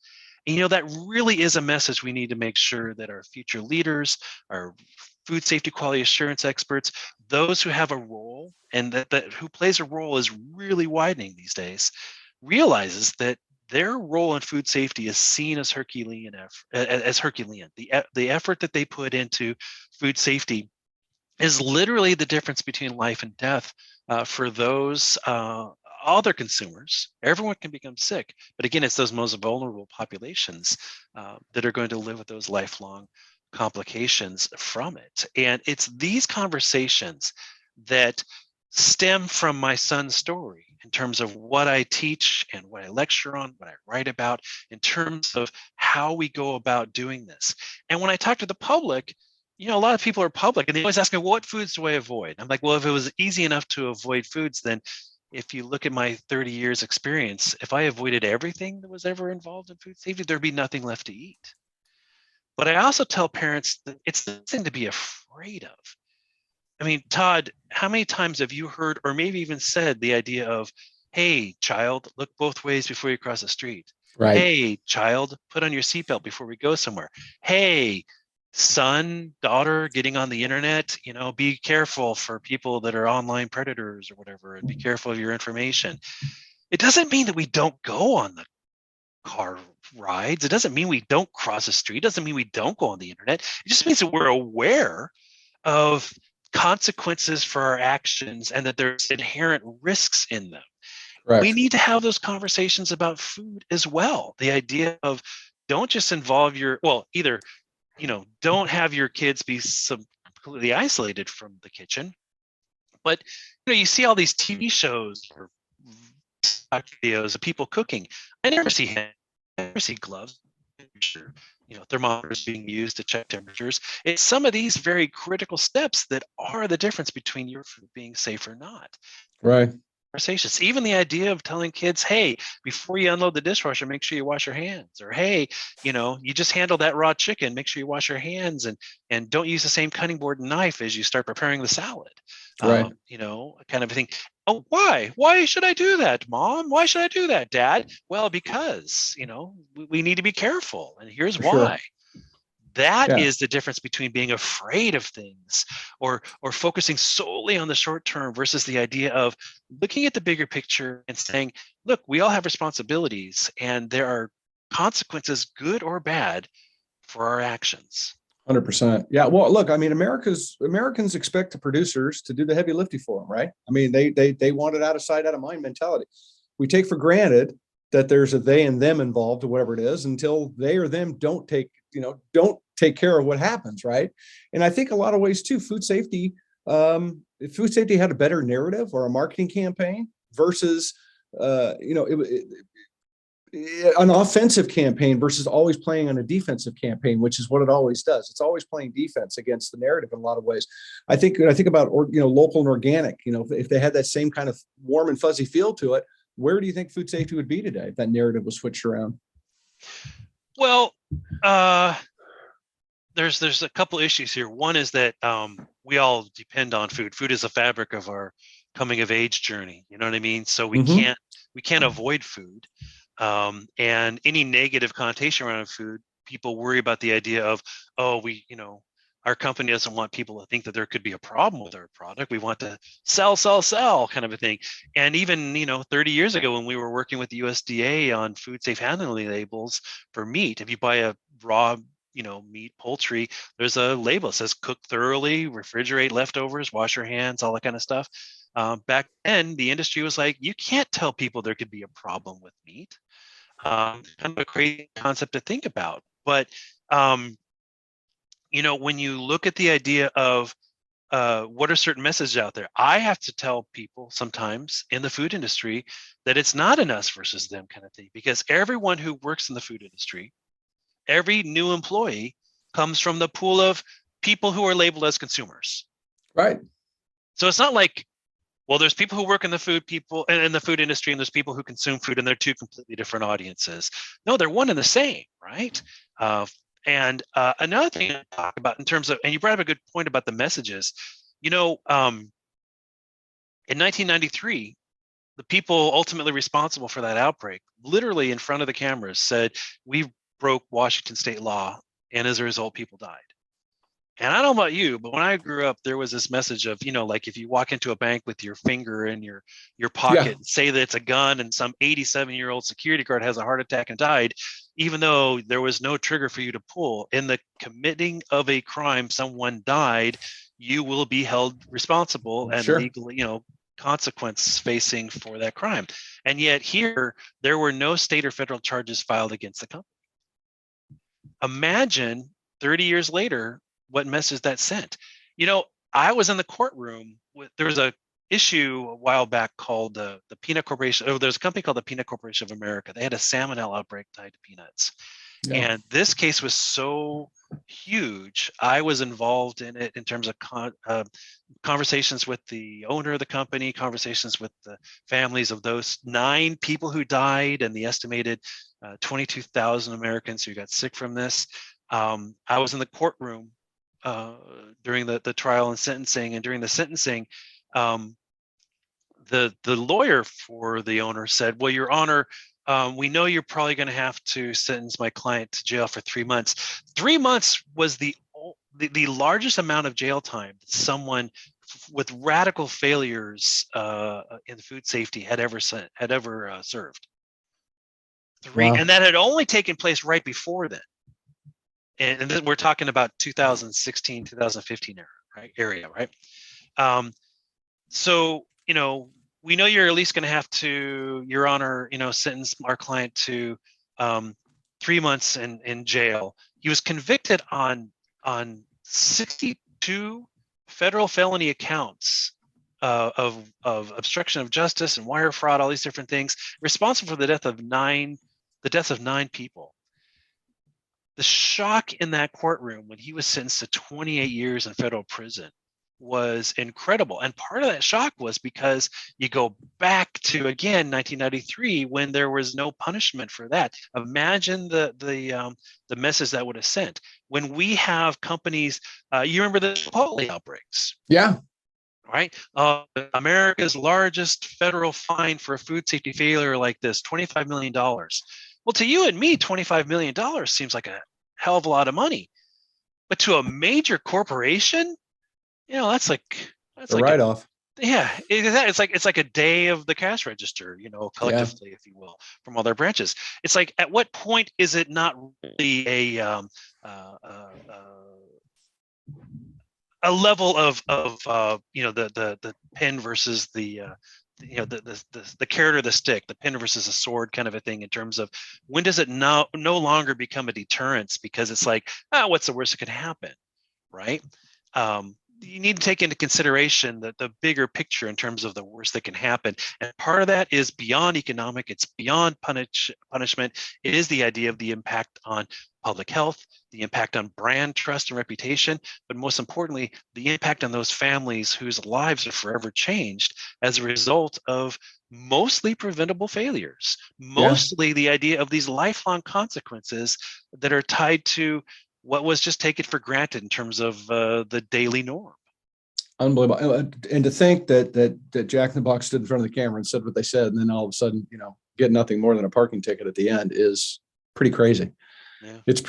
Speaker 3: And that really is a message we need to make sure that our future leaders, our food safety quality assurance experts, those who have a role and that who plays a role is really widening these days, realizes that their role in food safety is seen as Herculean. The effort that they put into food safety is literally the difference between life and death for those other consumers. Everyone can become sick, but again, it's those most vulnerable populations that are going to live with those lifelong complications from it. And it's these conversations that stem from my son's story in terms of what I teach and what I lecture on, what I write about, in terms of how we go about doing this. And when I talk to the public, a lot of people are public and they always ask me, what foods do I avoid? I'm like, well, if it was easy enough to avoid foods, then if you look at my 30 years experience, if I avoided everything that was ever involved in food safety, there'd be nothing left to eat. But I also tell parents that it's the thing to be afraid of. I mean, Todd, how many times have you heard or maybe even said the idea of, hey, child, look both ways before you cross the street.
Speaker 2: Right.
Speaker 3: Hey, child, put on your seatbelt before we go somewhere. Hey, son, daughter, getting on the internet, be careful for people that are online predators or whatever, and be careful of your information. It doesn't mean that we don't go on the car rides. It doesn't mean we don't cross the street. It doesn't mean we don't go on the internet. It just means that we're aware of consequences for our actions and that there's inherent risks in them. Correct. We need to have those conversations about food as well. The idea of don't just involve either don't have your kids be completely isolated from the kitchen, but you see all these TV shows or videos of people cooking. I never see gloves, thermometers being used to check temperatures. It's some of these very critical steps that are the difference between your food being safe or not.
Speaker 2: Right.
Speaker 3: conversations. Even the idea of telling kids, hey, before you unload the dishwasher, make sure you wash your hands. Or, hey, you just handled that raw chicken, make sure you wash your hands, and don't use the same cutting board and knife as you start preparing the salad.
Speaker 2: Right.
Speaker 3: Kind of a thing. Oh, why? Why should I do that, Mom? Why should I do that, Dad? Well, because, we need to be careful. And here's
Speaker 2: For
Speaker 3: why.
Speaker 2: sure.
Speaker 3: That
Speaker 2: Yeah.
Speaker 3: is the difference between being afraid of things or focusing solely on the short term versus the idea of looking at the bigger picture and saying, look, we all have responsibilities and there are consequences, good or bad, for our actions.
Speaker 2: 100%. Yeah. Well, look, I mean, Americans expect the producers to do the heavy lifting for them, right? I mean, they want it out of sight, out of mind mentality. We take for granted that there's a they and them involved or whatever it is until they or them don't take care of what happens, right? And I think a lot of ways too, food safety had a better narrative or a marketing campaign versus an offensive campaign versus always playing on a defensive campaign, which is what it always does. It's always playing defense against the narrative in a lot of ways. I think about local and organic. If they had that same kind of warm and fuzzy feel to it, where do you think food safety would be today if that narrative was switched around?
Speaker 3: Well, there's a couple issues here. One is that we all depend on food. Food is the fabric of our coming of age journey. You know what I mean? So we can't avoid food. And any negative connotation around food, people worry about the idea of, our company doesn't want people to think that there could be a problem with our product. We want to sell kind of a thing. And even, 30 years ago when we were working with the USDA on food safe handling labels for meat, if you buy a raw, meat, poultry, there's a label that says cook thoroughly, refrigerate leftovers, wash your hands, all that kind of stuff. Back then, the industry was like, you can't tell people there could be a problem with meat. Kind of a crazy concept to think about. But, when you look at the idea of what are certain messages out there, I have to tell people sometimes in the food industry that it's not an us versus them kind of thing, because everyone who works in the food industry, every new employee comes from the pool of people who are labeled as consumers.
Speaker 2: Right.
Speaker 3: So it's not like, well, there's people who work in the food industry, and there's people who consume food, and they're two completely different audiences. No, they're one and the same, right? And another thing to talk about in terms of, and you brought up a good point about the messages. In 1993, the people ultimately responsible for that outbreak, literally in front of the cameras, said, we broke Washington state law, and as a result, people died. And I don't know about you, but when I grew up, there was this message of, like if you walk into a bank with your finger in your pocket and say that it's a gun, and some 87-year-old security guard has a heart attack and died, even though there was no trigger for you to pull, in the committing of a crime, someone died, you will be held responsible and legally, consequence facing for that crime. And yet here, there were no state or federal charges filed against the company. Imagine 30 years later, what message that sent. I was in the courtroom there was a issue a while back called the Peanut Corporation. There's a company called the Peanut Corporation of America. They had a salmonella outbreak tied to peanuts. Yeah. And this case was so huge. I was involved in it in terms of conversations with the owner of the company, conversations with the families of those 9 people who died, and the estimated 22,000 Americans who got sick from this. I was in the courtroom during the trial and sentencing, and during the sentencing, the lawyer for the owner said, well, Your Honor, we know you're probably going to have to sentence my client to jail for 3 months. 3 months was the largest amount of jail time that someone with radical failures in food safety had ever served. Wow. And that had only taken place right before then. And then we're talking about 2016, 2015 area, right? So, we know you're at least going to have to, Your Honor, sentence our client to 3 months in jail. He was convicted on 62 federal felony accounts of obstruction of justice and wire fraud, all these different things, responsible for the deaths of 9 people. The shock in that courtroom when he was sentenced to 28 years in federal prison was incredible. And part of that shock was because you go back to, again, 1993, when there was no punishment for that. Imagine the message that would have sent. When we have companies, you remember the coli outbreaks?
Speaker 2: Yeah.
Speaker 3: Right? America's largest federal fine for a food safety failure like this, $25 million. Well, to you and me, $25 million seems like a hell of a lot of money. But to a major corporation, that's
Speaker 2: A
Speaker 3: like
Speaker 2: write-off.
Speaker 3: it's like a day of the cash register, collectively, if you will, from all their branches. It's like, at what point is it not really a level of the pen versus the carrot or the stick, the pen versus a sword kind of a thing, in terms of when does it no longer become a deterrence, because it's like, what's the worst that could happen, right? You need to take into consideration the bigger picture in terms of the worst that can happen. And part of that is beyond economic, it's beyond punishment. It is the idea of the impact on public health, the impact on brand trust and reputation, but most importantly, the impact on those families whose lives are forever changed as a result of mostly preventable failures, mostly the idea of these lifelong consequences that are tied to what was just taken for granted in terms of the daily norm.
Speaker 2: Unbelievable. And to think that Jack in the Box stood in front of the camera and said what they said, and then all of a sudden, get nothing more than a parking ticket at the end, is pretty crazy. Yeah. It's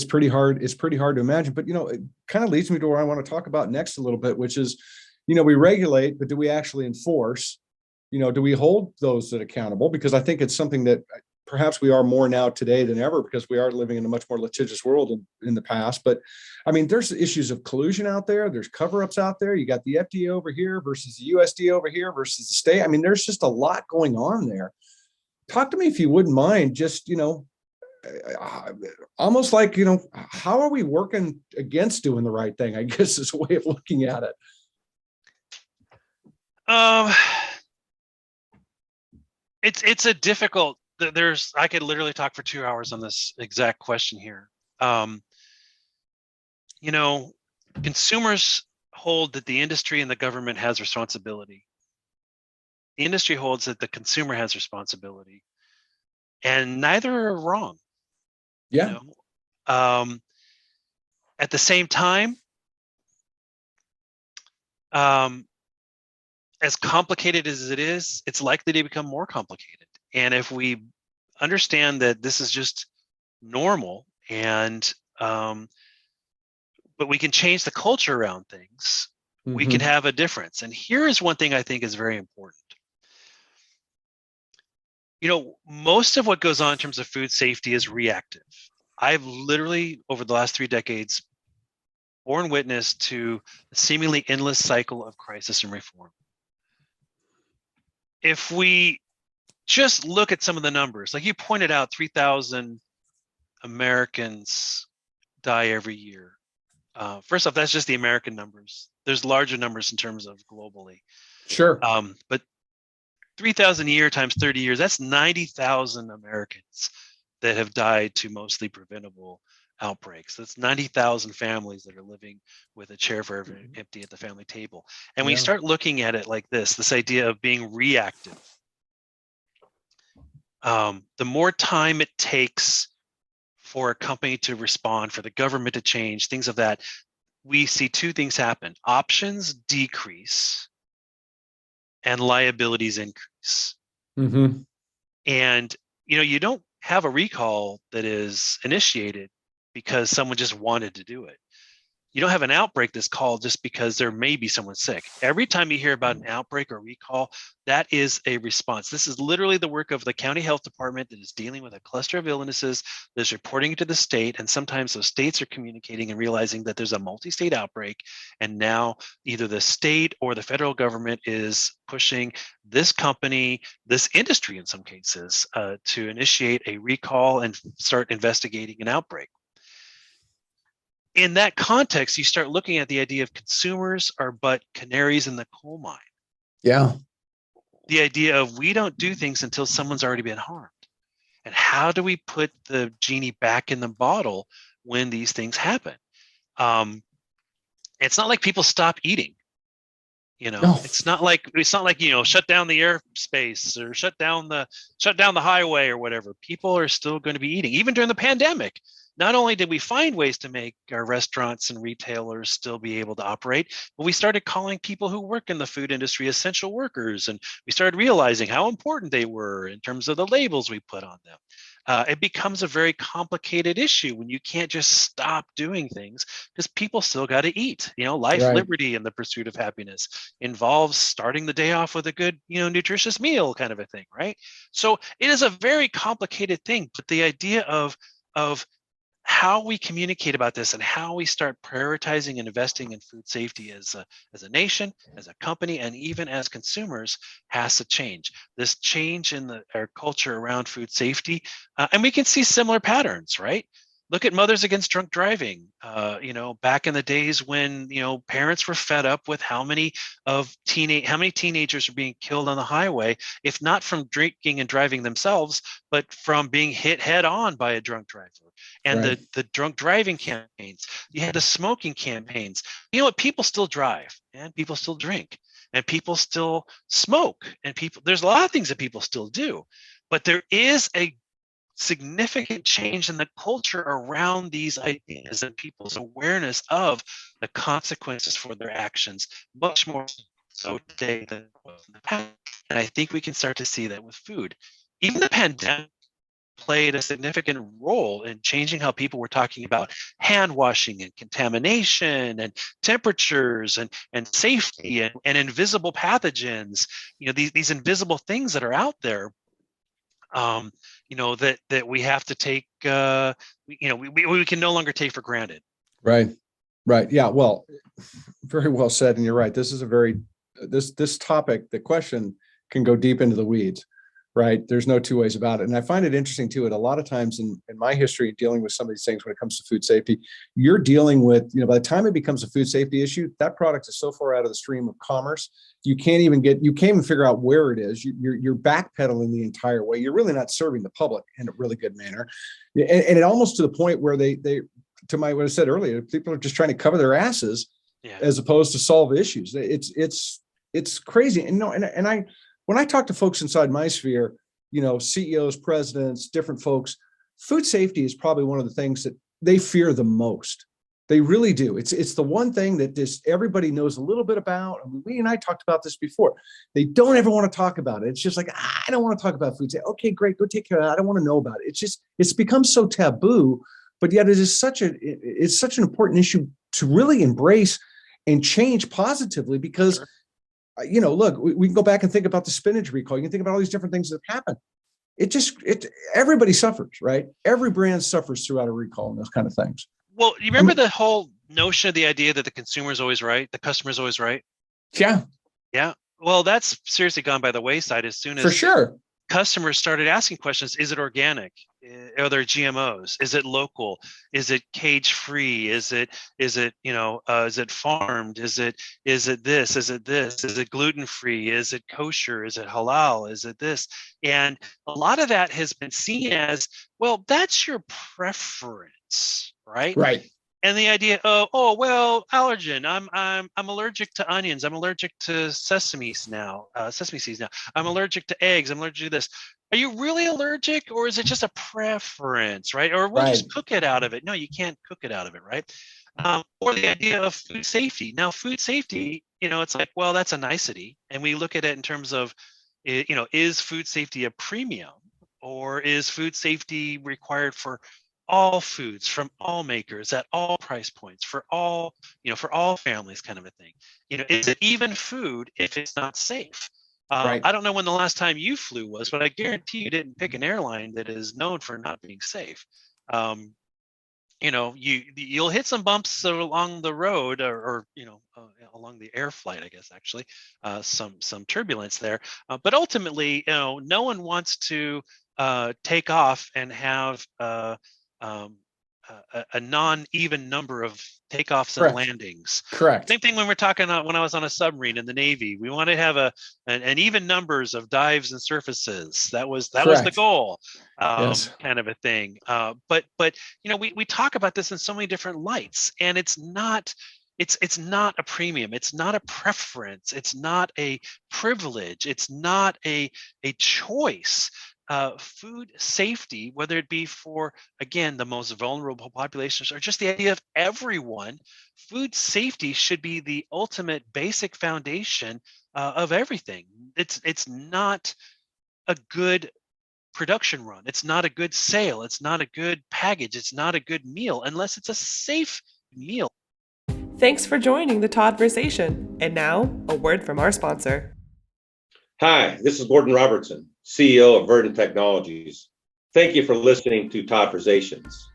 Speaker 2: pretty hard. It's pretty hard to imagine, but it kind of leads me to where I want to talk about next a little bit, which is, we regulate, but do we actually enforce? Do we hold those that accountable? Because I think it's something that perhaps we are more now today than ever, because we are living in a much more litigious world in the past. But I mean, there's issues of collusion out there. There's cover-ups out there. You got the FDA over here versus the USD over here versus the state. I mean, there's just a lot going on there. Talk to me, if you wouldn't mind, just, almost like, how are we working against doing the right thing, I guess, is a way of looking at it.
Speaker 3: It's a difficult, I could literally talk for 2 hours on this exact question here. Consumers hold that the industry and the government has responsibility. The industry holds that the consumer has responsibility, and neither are wrong.
Speaker 2: Yeah.
Speaker 3: At the same time, as complicated as it is, it's likely to become more complicated. And if we understand that this is just normal, and but we can change the culture around things, we can have a difference. And here is one thing I think is very important. Most of what goes on in terms of food safety is reactive. I've literally, over the last 3 decades, borne witness to a seemingly endless cycle of crisis and reform. If we just look at some of the numbers, like you pointed out, 3,000 Americans die every year. First off, that's just the American numbers. There's larger numbers in terms of globally.
Speaker 2: Sure.
Speaker 3: But 3,000 a year times 30 years, that's 90,000 Americans that have died to mostly preventable outbreaks. That's 90,000 families that are living with a chair forever empty at the family table. And when you start looking at it like this idea of being reactive, the more time it takes for a company to respond, for the government to change, things of that, we see 2 things happen. Options decrease and liabilities increase. And, you don't have a recall that is initiated because someone just wanted to do it. You don't have an outbreak that's called just because there may be someone sick. Every time you hear about an outbreak or recall, that is a response. This is literally the work of the county health department that is dealing with a cluster of illnesses, that's reporting it to the state, and sometimes those states are communicating and realizing that there's a multi-state outbreak, and now either the state or the federal government is pushing this company, this industry in some cases, to initiate a recall and start investigating an outbreak. In that context, you start looking at the idea of consumers are but canaries in the coal mine.
Speaker 2: Yeah.
Speaker 3: The idea of we don't do things until someone's already been harmed. And how do we put the genie back in the bottle when these things happen? It's not like people stop eating.
Speaker 2: No.
Speaker 3: It's not like shut down the airspace or shut down the highway or whatever. People are still going to be eating. Even during the pandemic, not only did we find ways to make our restaurants and retailers still be able to operate, but we started calling people who work in the food industry essential workers, and we started realizing how important they were in terms of the labels we put on them. It becomes a very complicated issue when you can't just stop doing things, because people still got to eat. Life,
Speaker 2: Right.
Speaker 3: liberty, and the pursuit of happiness involves starting the day off with a good, nutritious meal, kind of a thing, right? So it is a very complicated thing, but the idea of how we communicate about this and how we start prioritizing and investing in food safety as a nation, as a company, and even as consumers has to change. This change in our culture around food safety, and we can see similar patterns, right? Look at Mothers Against Drunk Driving. Back in the days when parents were fed up with how many teenagers are being killed on the highway, if not from drinking and driving themselves, but from being hit head on by a drunk driver. And
Speaker 2: Right.
Speaker 3: the drunk driving campaigns, you had the smoking campaigns. You know what? People still drive, and people still drink, and people still smoke, and there's a lot of things that people still do, but there is a significant change in the culture around these ideas and people's awareness of the consequences for their actions, much more so today than in the past. And I think we can start to see that with food. Even the pandemic played a significant role in changing how people were talking about hand washing and contamination and temperatures and safety and invisible pathogens, these invisible things that are out there, that we have to take, we can no longer take for granted.
Speaker 2: Right. Yeah. Well, very well said. And you're right. This is this topic, the question can go deep into the weeds, right? There's no two ways about it. And I find it interesting too. A lot of times in my history dealing with some of these things, when it comes to food safety, you're dealing with, by the time it becomes a food safety issue, that product is so far out of the stream of commerce, you can't even figure out where it is. You're backpedaling the entire way. You're really not serving the public in a really good manner. And it almost to the point where they what I said earlier, people are just trying to cover their asses, as opposed to solve issues. It's crazy. And when I talk to folks inside my sphere, CEOs, presidents, different folks, food safety is probably one of the things that they fear the most. They really do. It's the one thing that just everybody knows a little bit about. I mean, we and I talked about this before. They don't ever want to talk about it. It's just like, I don't want to talk about food safety. Okay, great. Go take care of that. I don't want to know about it. It's become so taboo, but yet it's such an important issue to really embrace and change positively, because
Speaker 3: Sure.
Speaker 2: Look, we can go back and think about the spinach recall. You can think about all these different things that have happened. Everybody suffers, right? Every brand suffers throughout a recall and those kind of things.
Speaker 3: Well, you remember the whole notion of the idea that the consumer is always right, the customer is always right?
Speaker 2: Yeah.
Speaker 3: Yeah. Well, that's seriously gone by the wayside as soon as
Speaker 2: For sure.
Speaker 3: customers started asking questions. Is it organic? Are there GMOs? Is it local? Is it cage free? Is it farmed? Is it this? Is it this? Is it gluten free? Is it kosher? Is it halal? Is it this? And a lot of that has been seen as, well, that's your preference, right?
Speaker 2: Right.
Speaker 3: And the idea of, well, allergen. I'm allergic to onions. I'm allergic to sesame seeds now. I'm allergic to eggs. I'm allergic to this. Are you really allergic, or is it just a preference, right? Or we'll just cook it out of it. No, you can't cook it out of it, right? Or the idea of food safety. Now, food safety, it's like, well, that's a nicety, and we look at it in terms of, is food safety a premium, or is food safety required for all foods from all makers at all price points for all families, kind of a thing? Is it even food if it's not safe?
Speaker 2: Right.
Speaker 3: I don't know when the last time you flew was, but I guarantee you didn't pick an airline that is known for not being safe. You'll hit some bumps along the road, or along the air flight, I guess, actually, some turbulence there. But ultimately, no one wants to take off and have a non-even number of takeoffs and
Speaker 2: Correct.
Speaker 3: landings.
Speaker 2: Correct.
Speaker 3: Same thing when we're talking when I was on a submarine in the Navy. We want to have an even numbers of dives and surfaces. That was the goal,
Speaker 2: Yes.
Speaker 3: kind of a thing. But we talk about this in so many different lights, and it's not it's not a premium, it's not a preference, it's not a privilege, it's not a choice. Food safety, whether it be for, again, the most vulnerable populations or just the idea of everyone, food safety should be the ultimate basic foundation of everything. It's not a good production run, it's not a good sale, it's not a good package, it's not a good meal unless it's a safe meal.
Speaker 1: Thanks for joining the Todd-versation. And now, a word from our sponsor.
Speaker 4: Hi, this is Gordon Robertson, CEO of Verdant Technologies. Thank you for listening to Todd-versations.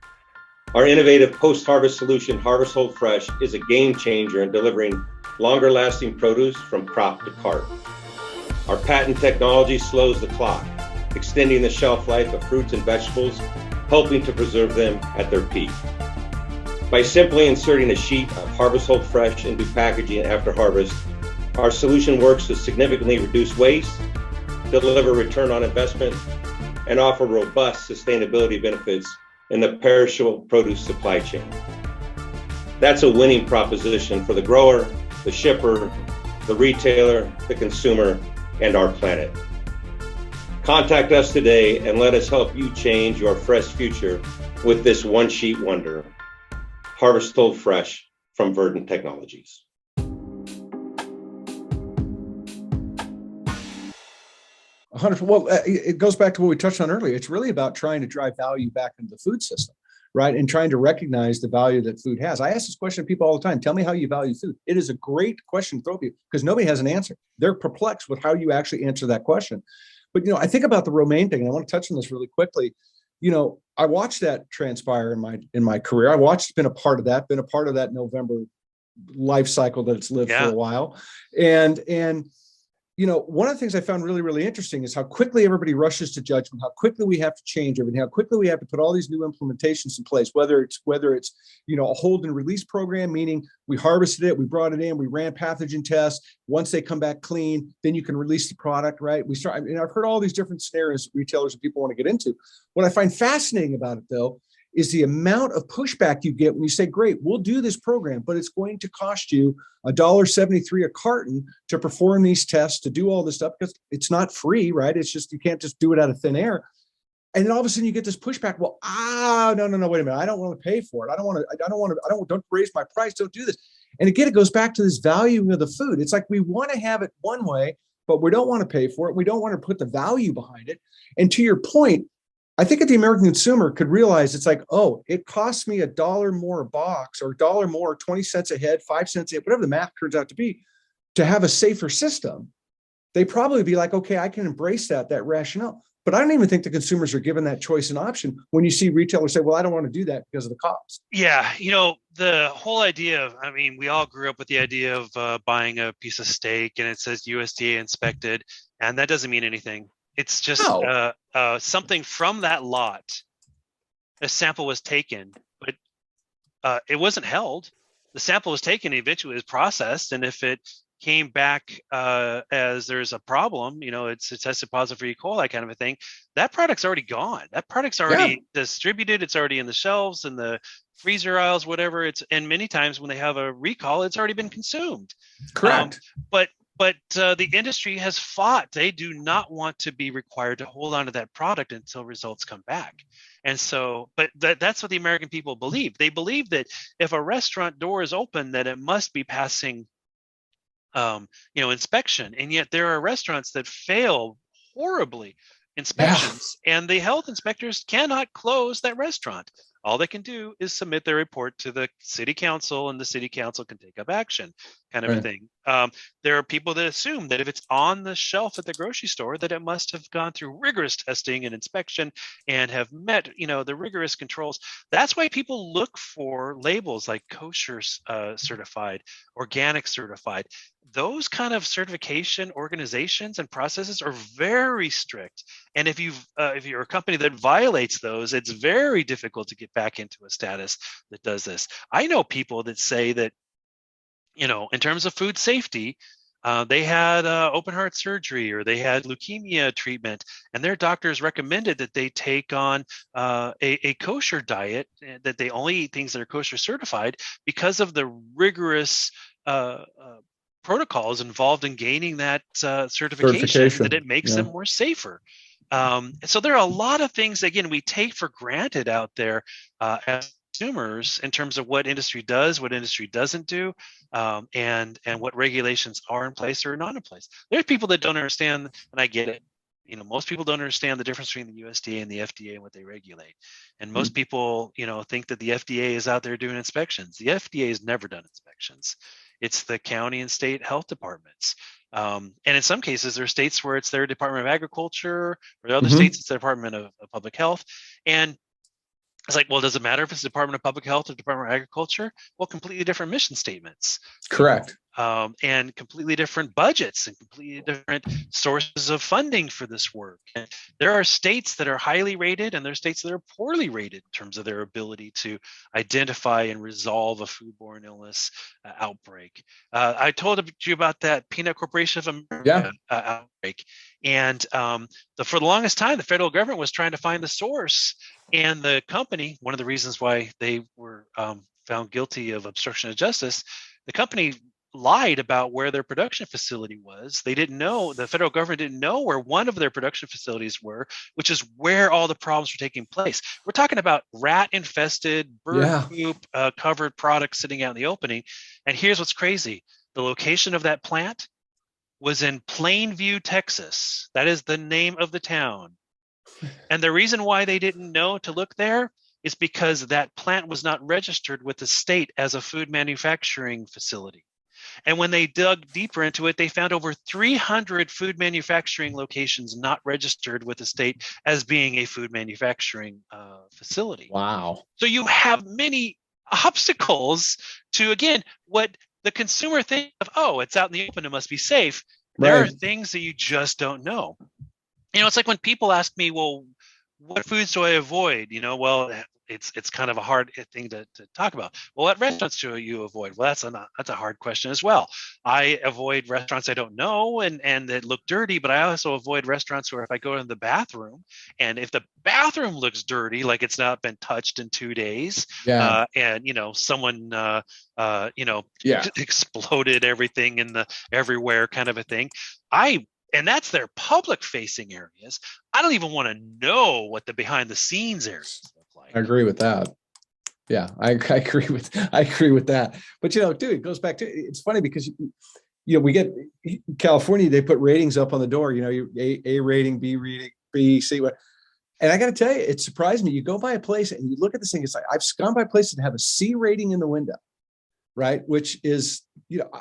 Speaker 4: Our innovative post-harvest solution, Harvest Hold Fresh, is a game changer in delivering longer-lasting produce from crop to cart. Our patent technology slows the clock, extending the shelf life of fruits and vegetables, helping to preserve them at their peak. By simply inserting a sheet of Harvest Hold Fresh into packaging after harvest, our solution works to significantly reduce waste, deliver return on investment, and offer robust sustainability benefits in the perishable produce supply chain. That's a winning proposition for the grower, the shipper, the retailer, the consumer, and our planet. Contact us today and let us help you change your fresh future with this one-sheet wonder. Harvest Hold Fresh from Verdant Technologies.
Speaker 2: Well, it goes back to what we touched on earlier. It's really about trying to drive value back into the food system, right? And trying to recognize the value that food has. I ask this question to people all the time. Tell me how you value food. It is a great question to throw people because nobody has an answer. They're perplexed with how you actually answer that question. But, I think about the romaine thing, and I want to touch on this really quickly. I watched that transpire in my career. Been a part of that November life cycle that it's lived for a while. And one of the things I found really, really interesting is how quickly everybody rushes to judgment, how quickly we have to change everything, how quickly we have to put all these new implementations in place, whether it's a hold and release program, meaning we harvested it, we brought it in, we ran pathogen tests. Once they come back clean, then you can release the product, right? I've heard all these different scenarios retailers and people want to get into. What I find fascinating about it, though, is the amount of pushback you get when you say, great, we'll do this program, but it's going to cost you $1.73 a carton to perform these tests, to do all this stuff, because it's not free, right? It's just, you can't just do it out of thin air. And then all of a sudden you get this pushback. Well, no, wait a minute. I don't want to pay for it. Don't raise my price. Don't do this. And again, it goes back to this value of the food. It's like we want to have it one way, but we don't want to pay for it. We don't want to put the value behind it. And to your point, I think if the American consumer could realize it's like, oh, it costs me $1 more a box or $1 more, 20 cents a head, 5 cents a head, whatever the math turns out to be, to have a safer system, they probably be like, okay, I can embrace that rationale. But I don't even think the consumers are given that choice and option when you see retailers say, well, I don't want to do that because of the cost.
Speaker 3: Yeah. The whole idea of, we all grew up with the idea of buying a piece of steak and it says USDA inspected, and that doesn't mean anything. It's just something from that lot. A sample was taken, but it wasn't held. The sample was taken, eventually was processed, and if it came back as there's a problem, it's tested positive for E. coli kind of a thing, that product's already gone. That product's already distributed. It's already in the shelves, in the freezer aisles, whatever. And many times when they have a recall, it's already been consumed.
Speaker 2: Correct.
Speaker 3: But the industry has fought. They do not want to be required to hold on to that product until results come back. And so, but that's what the American people believe. They believe that if a restaurant door is open, that it must be passing, inspection. And yet there are restaurants that fail horribly inspections, and the health inspectors cannot close that restaurant. All they can do is submit their report to the city council, and the city council can take up action, kind of a thing. There are people that assume that if it's on the shelf at the grocery store, that it must have gone through rigorous testing and inspection and have met, the rigorous controls. That's why people look for labels like kosher certified, organic certified. Those kind of certification organizations and processes are very strict. And if you're a company that violates those, it's very difficult to get back into a status that does this. I know people that say that, in terms of food safety, They had open heart surgery, or they had leukemia treatment, and their doctors recommended that they take on a kosher diet, that they only eat things that are kosher certified because of the rigorous protocols involved in gaining that certification, that it makes them more safer. So there are a lot of things, again, we take for granted out there as consumers in terms of what industry does, what industry doesn't do, and what regulations are in place or not in place. There's people that don't understand, and I get it. Most people don't understand the difference between the USDA and the FDA and what they regulate. And most people, think that the FDA is out there doing inspections. The FDA has never done inspections. It's the county and state health departments. And in some cases, there are states where it's their Department of Agriculture, or other states it's the Department of Public Health. And it's like, well, does it matter if it's the Department of Public Health or Department of Agriculture? Well, completely different mission statements.
Speaker 2: Correct.
Speaker 3: And completely different budgets and completely different sources of funding for this work. And there are states that are highly rated, and there are states that are poorly rated in terms of their ability to identify and resolve a foodborne illness outbreak. I told you about that Peanut Corporation of America outbreak. And for the longest time, the federal government was trying to find the source. And the company, one of the reasons why they were found guilty of obstruction of justice, the company lied about where their production facility was. They didn't know, the federal government didn't know where one of their production facilities were, which is where all the problems were taking place. We're talking about rat-infested, bird poop covered products sitting out in the opening. And here's what's crazy. The location of that plant was in Plainview, Texas. That is the name of the town. And the reason why they didn't know to look there is because that plant was not registered with the state as a food manufacturing facility. And when they dug deeper into it, they found over 300 food manufacturing locations not registered with the state as being a food manufacturing facility.
Speaker 2: Wow.
Speaker 3: So you have many obstacles to, again, what the consumer thinks of, oh, it's out in the open, it must be safe. There are things that you just don't know. It's like when people ask me, well, what foods do I avoid? Well, it's kind of a hard thing to talk about. Well, what restaurants do you avoid? Well, that's a hard question as well. I avoid restaurants I don't know and that look dirty, but I also avoid restaurants where if I go in the bathroom and if the bathroom looks dirty, like it's not been touched in 2 days, and someone exploded everything everywhere kind of a thing. And that's their public facing areas. I don't even want to know what the behind the scenes areas look like.
Speaker 2: I agree with that. Yeah, I agree with that. But dude, it goes back to, it's funny because we get California, they put ratings up on the door, A rating, B rating, B, C, what. And I got to tell you, it surprised me. You go by a place and you look at this thing, it's like, I've gone by places that have a C rating in the window, right? Which is,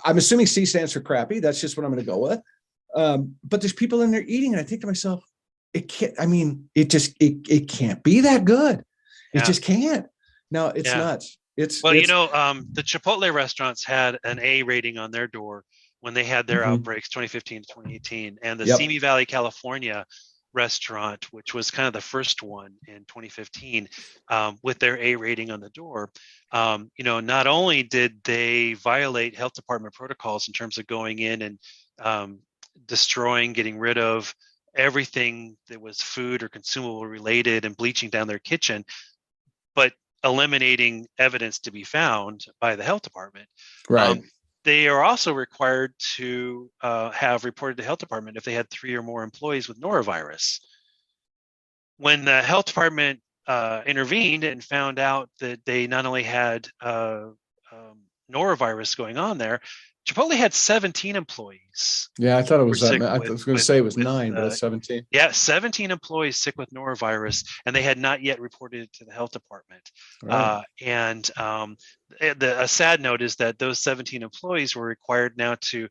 Speaker 2: I'm assuming C stands for crappy. That's just what I'm going to go with. But there's people in there eating, and I think to myself, it can't be that good. It just can't. No, it's nuts. The
Speaker 3: Chipotle restaurants had an A rating on their door when they had their outbreaks 2015 to 2018. And the Simi Valley, California restaurant, which was kind of the first one in 2015, with their A rating on the door, not only did they violate health department protocols in terms of going in and destroying, getting rid of everything that was food or consumable related and bleaching down their kitchen, but eliminating evidence to be found by the health department.
Speaker 2: Right.
Speaker 3: They are also required to have reported to the health department if they had 3 or more employees with norovirus. When the health department intervened and found out that they not only had norovirus going on there, Chipotle had 17 employees.
Speaker 2: Yeah, I thought it was that. I was going to say it was 9, but it's 17.
Speaker 3: Yeah, 17 employees sick with norovirus, and they had not yet reported it to the health department. Right. A sad note is that those 17 employees were required now to,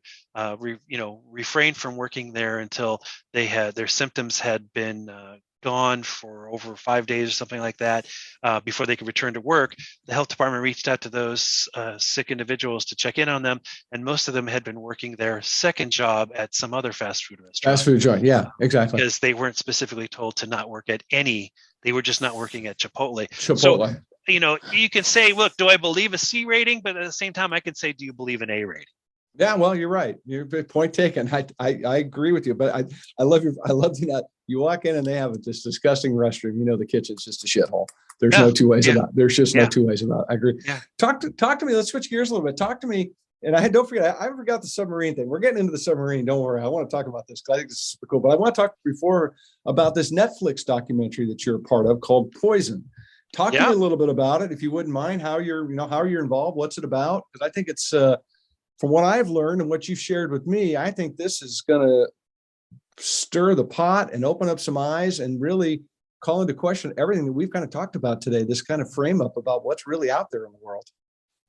Speaker 3: refrain from working there until their symptoms had been gone for over 5 days or something like that, before they could return to work. The health department reached out to those sick individuals to check in on them, and most of them had been working their second job at some other fast food restaurant.
Speaker 2: Fast food joint, yeah, exactly.
Speaker 3: Because they weren't specifically told to not work at any. They were just not working at Chipotle.
Speaker 2: So,
Speaker 3: you can say, look, do I believe a C rating? But at the same time, I can say, do you believe an A rating?
Speaker 2: Yeah, well, you're right. Your point taken. I agree with you, but I love your, I love that you walk in and they have this disgusting restroom. You know, the kitchen's just a shithole. There's
Speaker 3: Yeah,
Speaker 2: no two ways
Speaker 3: yeah,
Speaker 2: about it. There's just no
Speaker 3: yeah,
Speaker 2: two ways about it. I agree.
Speaker 3: yeah.
Speaker 2: Talk to me. Let's switch gears a little bit. Talk to me. And I don't forget, I forgot the submarine thing. We're getting into the submarine. Don't worry. I want to talk about this because I think this is super cool. But I want to talk before about this Netflix documentary that you're a part of called Poison. Talk to me
Speaker 3: Yeah.
Speaker 2: a little bit about it, if you wouldn't mind. How you're, you know, how you're involved. What's it about? Because I think it's from what I've learned and what you've shared with me, I think this is going to stir the pot and open up some eyes and really call into question everything that we've kind of talked about today. This kind of frame up about what's really out there in the world.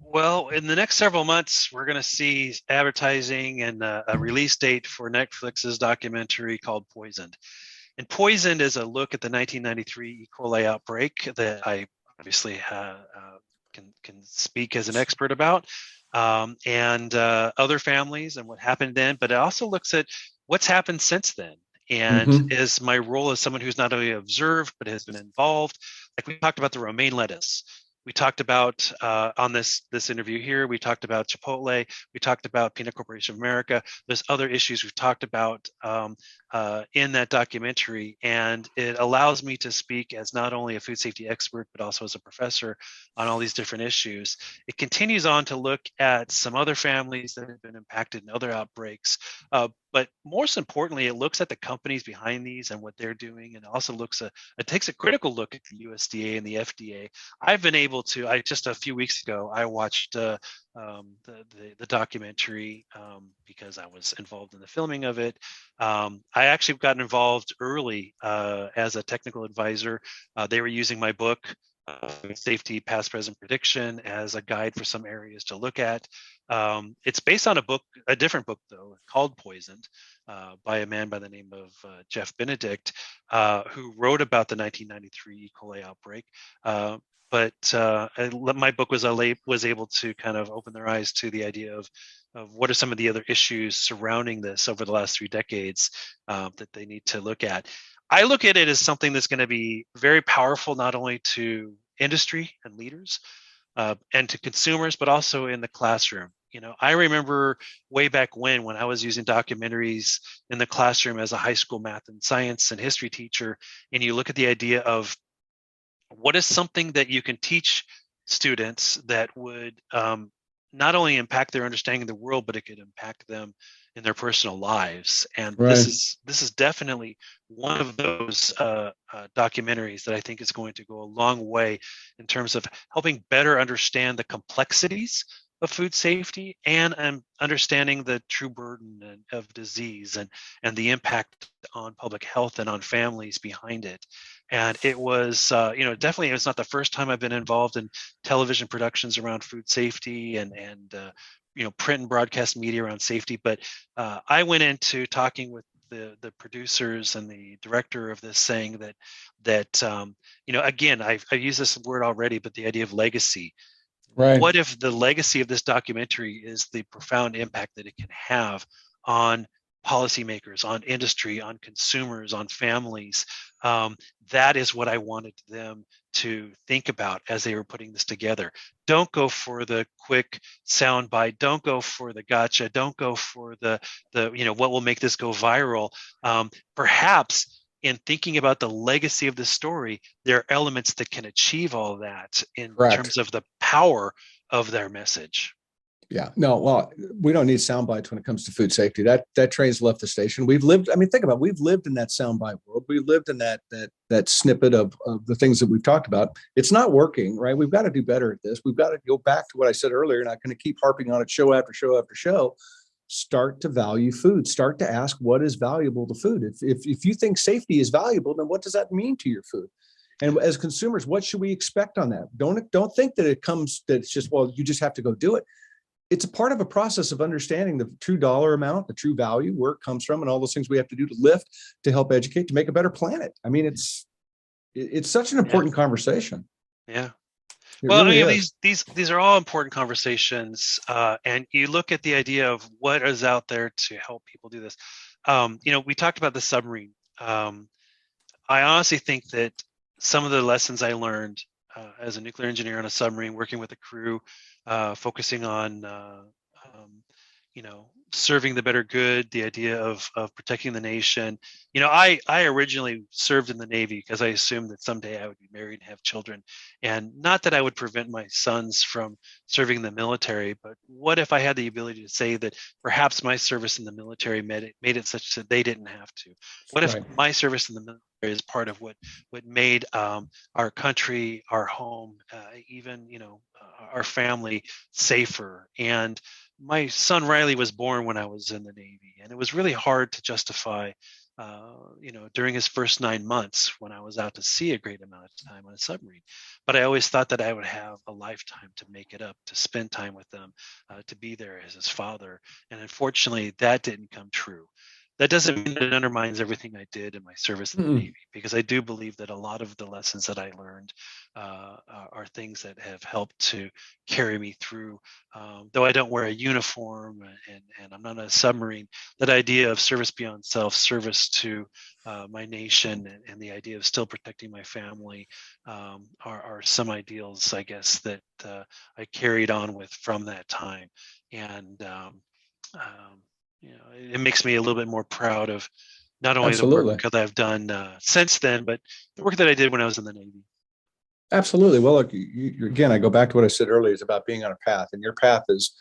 Speaker 3: Well, in the next several months, we're going to see advertising and a release date for Netflix's documentary called Poisoned. And Poisoned is a look at the 1993 E. coli outbreak that I obviously can speak as an expert about, and other families and what happened then. But it also looks at what's happened since then. And
Speaker 2: Mm-hmm.
Speaker 3: is my role as someone who's not only observed but has been involved. Like we talked about the romaine lettuce. We talked about on this interview here. We talked about Chipotle. We talked about Peanut Corporation of America. There's other issues we've talked about in that documentary, and it allows me to speak as not only a food safety expert but also as a professor on all these different issues. It continues on to look at some other families that have been impacted in other outbreaks, but most importantly, it looks at the companies behind these and what they're doing, and also it takes a critical look at the USDA and the FDA. I've been able to. I just a few weeks ago, I watched the documentary because I was involved in the filming of it. I actually got involved early as a technical advisor. They were using my book, Safety Past Present Prediction, as a guide for some areas to look at. It's based on a different book though, called Poisoned, by a man by the name of Jeff Benedict, who wrote about the 1993 E. coli outbreak. But my book was able to kind of open their eyes to the idea of what are some of the other issues surrounding this over the last 3 decades that they need to look at. I look at it as something that's going to be very powerful, not only to industry and leaders and to consumers, but also in the classroom. You know, I remember way back when I was using documentaries in the classroom as a high school math and science and history teacher, and you look at the idea of what is something that you can teach students that would not only impact their understanding of the world, but it could impact them in their personal lives. And
Speaker 2: Right.
Speaker 3: this is definitely one of those documentaries that I think is going to go a long way in terms of helping better understand the complexities of food safety and understanding the true burden of disease and the impact on public health and on families behind it. And it was, definitely it's not the first time I've been involved in television productions around food safety and print and broadcast media around safety. But I went into talking with the producers and the director of this, saying that again, I've used this word already, but the idea of legacy.
Speaker 2: Right.
Speaker 3: What if the legacy of this documentary is the profound impact that it can have on policymakers, on industry, on consumers, on families? That is what I wanted them to think about as they were putting this together. Don't go for the quick soundbite. Don't go for the gotcha. Don't go for the what will make this go viral. Perhaps in thinking about the legacy of the story, there are elements that can achieve all of that in
Speaker 2: Correct.
Speaker 3: terms of the power of their message.
Speaker 2: Yeah. No, well, we don't need sound bites when it comes to food safety. That train's left the station. We've lived, I mean, think about it. We've lived in that soundbite world. We lived in that snippet of the things that we've talked about. It's not working, right? We've got to do better at this. We've got to go back to what I said earlier, and I'm going to keep harping on it show after show after show. Start to value food. Start to ask what is valuable to food. If you think safety is valuable, then what does that mean to your food? And as consumers, what should we expect on that? Don't think that it's just, well, you just have to go do it. It's a part of a process of understanding the true dollar amount, the true value, where it comes from, and all those things we have to do to lift, to help educate, to make a better planet. I mean, it's such an important conversation.
Speaker 3: Yeah.
Speaker 2: It
Speaker 3: Well,
Speaker 2: really
Speaker 3: I mean,
Speaker 2: is.
Speaker 3: these are all important conversations, and you look at the idea of what is out there to help people do this. We talked about the submarine. I honestly think that some of the lessons I learned as a nuclear engineer on a submarine, working with a crew, focusing on serving the better good, the idea of protecting the nation. I originally served in the Navy because I assumed that someday I would be married and have children, and not that I would prevent my sons from serving in the military, but what if I had the ability to say that perhaps my service in the military made it such that they didn't have to? What if
Speaker 2: Right.
Speaker 3: my service in the military is part of what made our country, our home, even our family safer? And my son Riley was born when I was in the Navy, and it was really hard to justify, during his first 9 months when I was out to sea a great amount of time on a submarine. But I always thought that I would have a lifetime to make it up, to spend time with them, to be there as his father. And unfortunately, that didn't come true. That doesn't mean that it undermines everything I did in my service in the Navy, because I do believe that a lot of the lessons that I learned are things that have helped to carry me through. Though I don't wear a uniform and I'm not on a submarine, that idea of service beyond self, service to my nation, and the idea of still protecting my family are some ideals, I guess, that I carried on with from that time. And it makes me a little bit more proud of not only the work
Speaker 2: Absolutely.
Speaker 3: that I've done since then, but the work that I did when I was in the Navy.
Speaker 2: Absolutely. Well, look, again, I go back to what I said earlier: is about being on a path, and your path is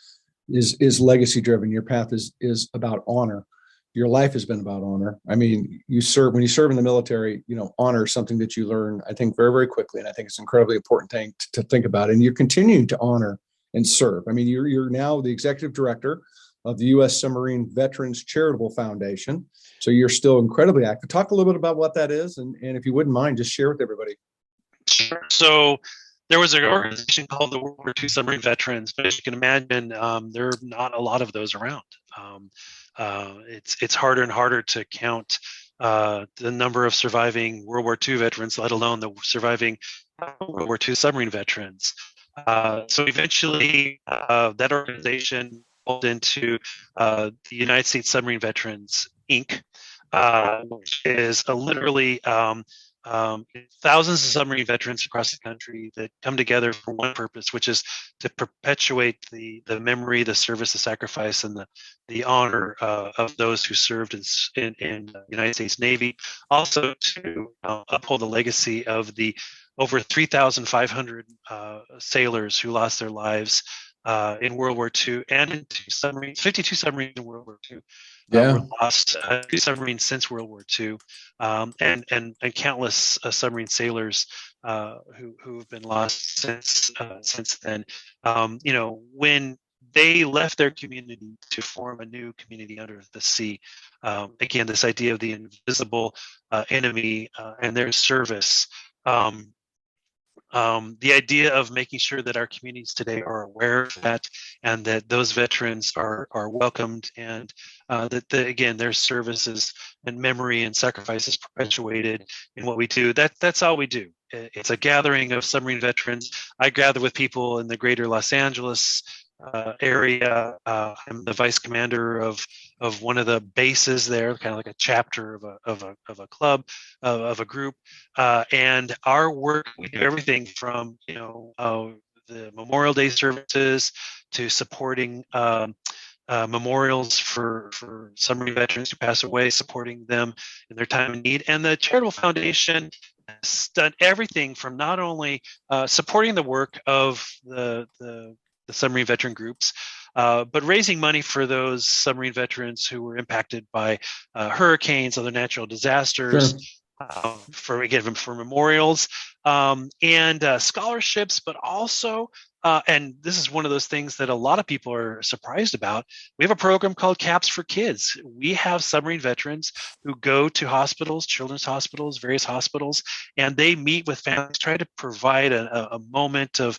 Speaker 2: legacy driven. Your path is about honor. Your life has been about honor. I mean, when you serve in the military, honor is something that you learn, I think, very, very quickly, and I think it's an incredibly important thing to think about. And you're continuing to honor and serve. I mean, you're now the executive director of the U.S. Submarine Veterans Charitable Foundation, so you're still incredibly active. Talk a little bit about what that is, and if you wouldn't mind, just share with everybody.
Speaker 3: Sure. So there was an organization called the World War II Submarine Veterans, but as you can imagine, there are not a lot of those around. It's harder and harder to count the number of surviving World War II veterans, let alone the surviving World War II submarine veterans. So eventually, that organization rolled into the United States Submarine Veterans Inc., which is literally thousands of submarine veterans across the country that come together for one purpose, which is to perpetuate the memory, the service, the sacrifice, and the honor of those who served in the United States Navy. Also to uphold the legacy of the over 3,500 sailors who lost their lives in World War II, and in 52 submarines in World War II. Were lost, 2 submarines since World War II, and countless submarine sailors who have been lost since then. When they left their community to form a new community under the sea, again, this idea of the invisible enemy and their service. The idea of making sure that our communities today are aware of that, and that those veterans are welcomed, and that again, their services and memory and sacrifice is perpetuated in what we do. That's all we do. It's a gathering of submarine veterans. I gather with people in the greater Los Angeles area. I'm the vice commander of one of the bases there, kind of like a chapter of a club, of a group, and our work, we do everything from the Memorial Day services to supporting memorials for submarine veterans who pass away, supporting them in their time of need. And the charitable foundation has done everything from not only supporting the work of the submarine veteran groups, but raising money for those submarine veterans who were impacted by hurricanes, other natural disasters, for memorials, and scholarships, but also, and this is one of those things that a lot of people are surprised about, we have a program called Caps for Kids. We have submarine veterans who go to hospitals, children's hospitals, various hospitals, and they meet with families, try to provide a moment of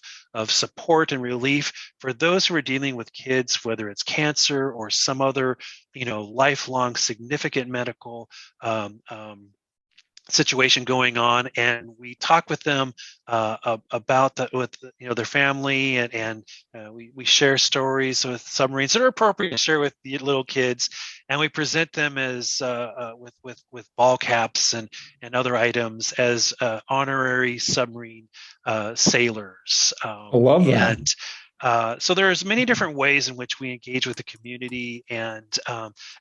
Speaker 3: support and relief for those who are dealing with kids, whether it's cancer or some other, lifelong significant medical situation going on, and we talk with them about that with their family, and we share stories with submarines that are appropriate to share with the little kids, and we present them as with ball caps and other items as honorary submarine sailors.
Speaker 2: I love that.
Speaker 3: And So there's many different ways in which we engage with the community, and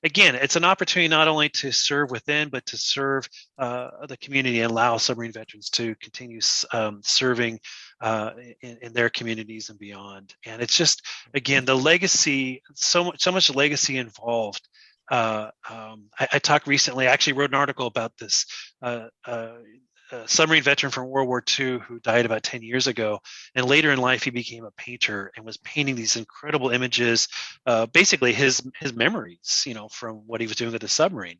Speaker 3: again, it's an opportunity not only to serve within, but to serve the community and allow submarine veterans to continue serving in their communities and beyond. And it's just, again, the legacy, so much legacy involved. I talked recently. I actually wrote an article about this. A submarine veteran from World War II who died about 10 years ago. And later in life, he became a painter and was painting these incredible images, basically his memories, from what he was doing with the submarine.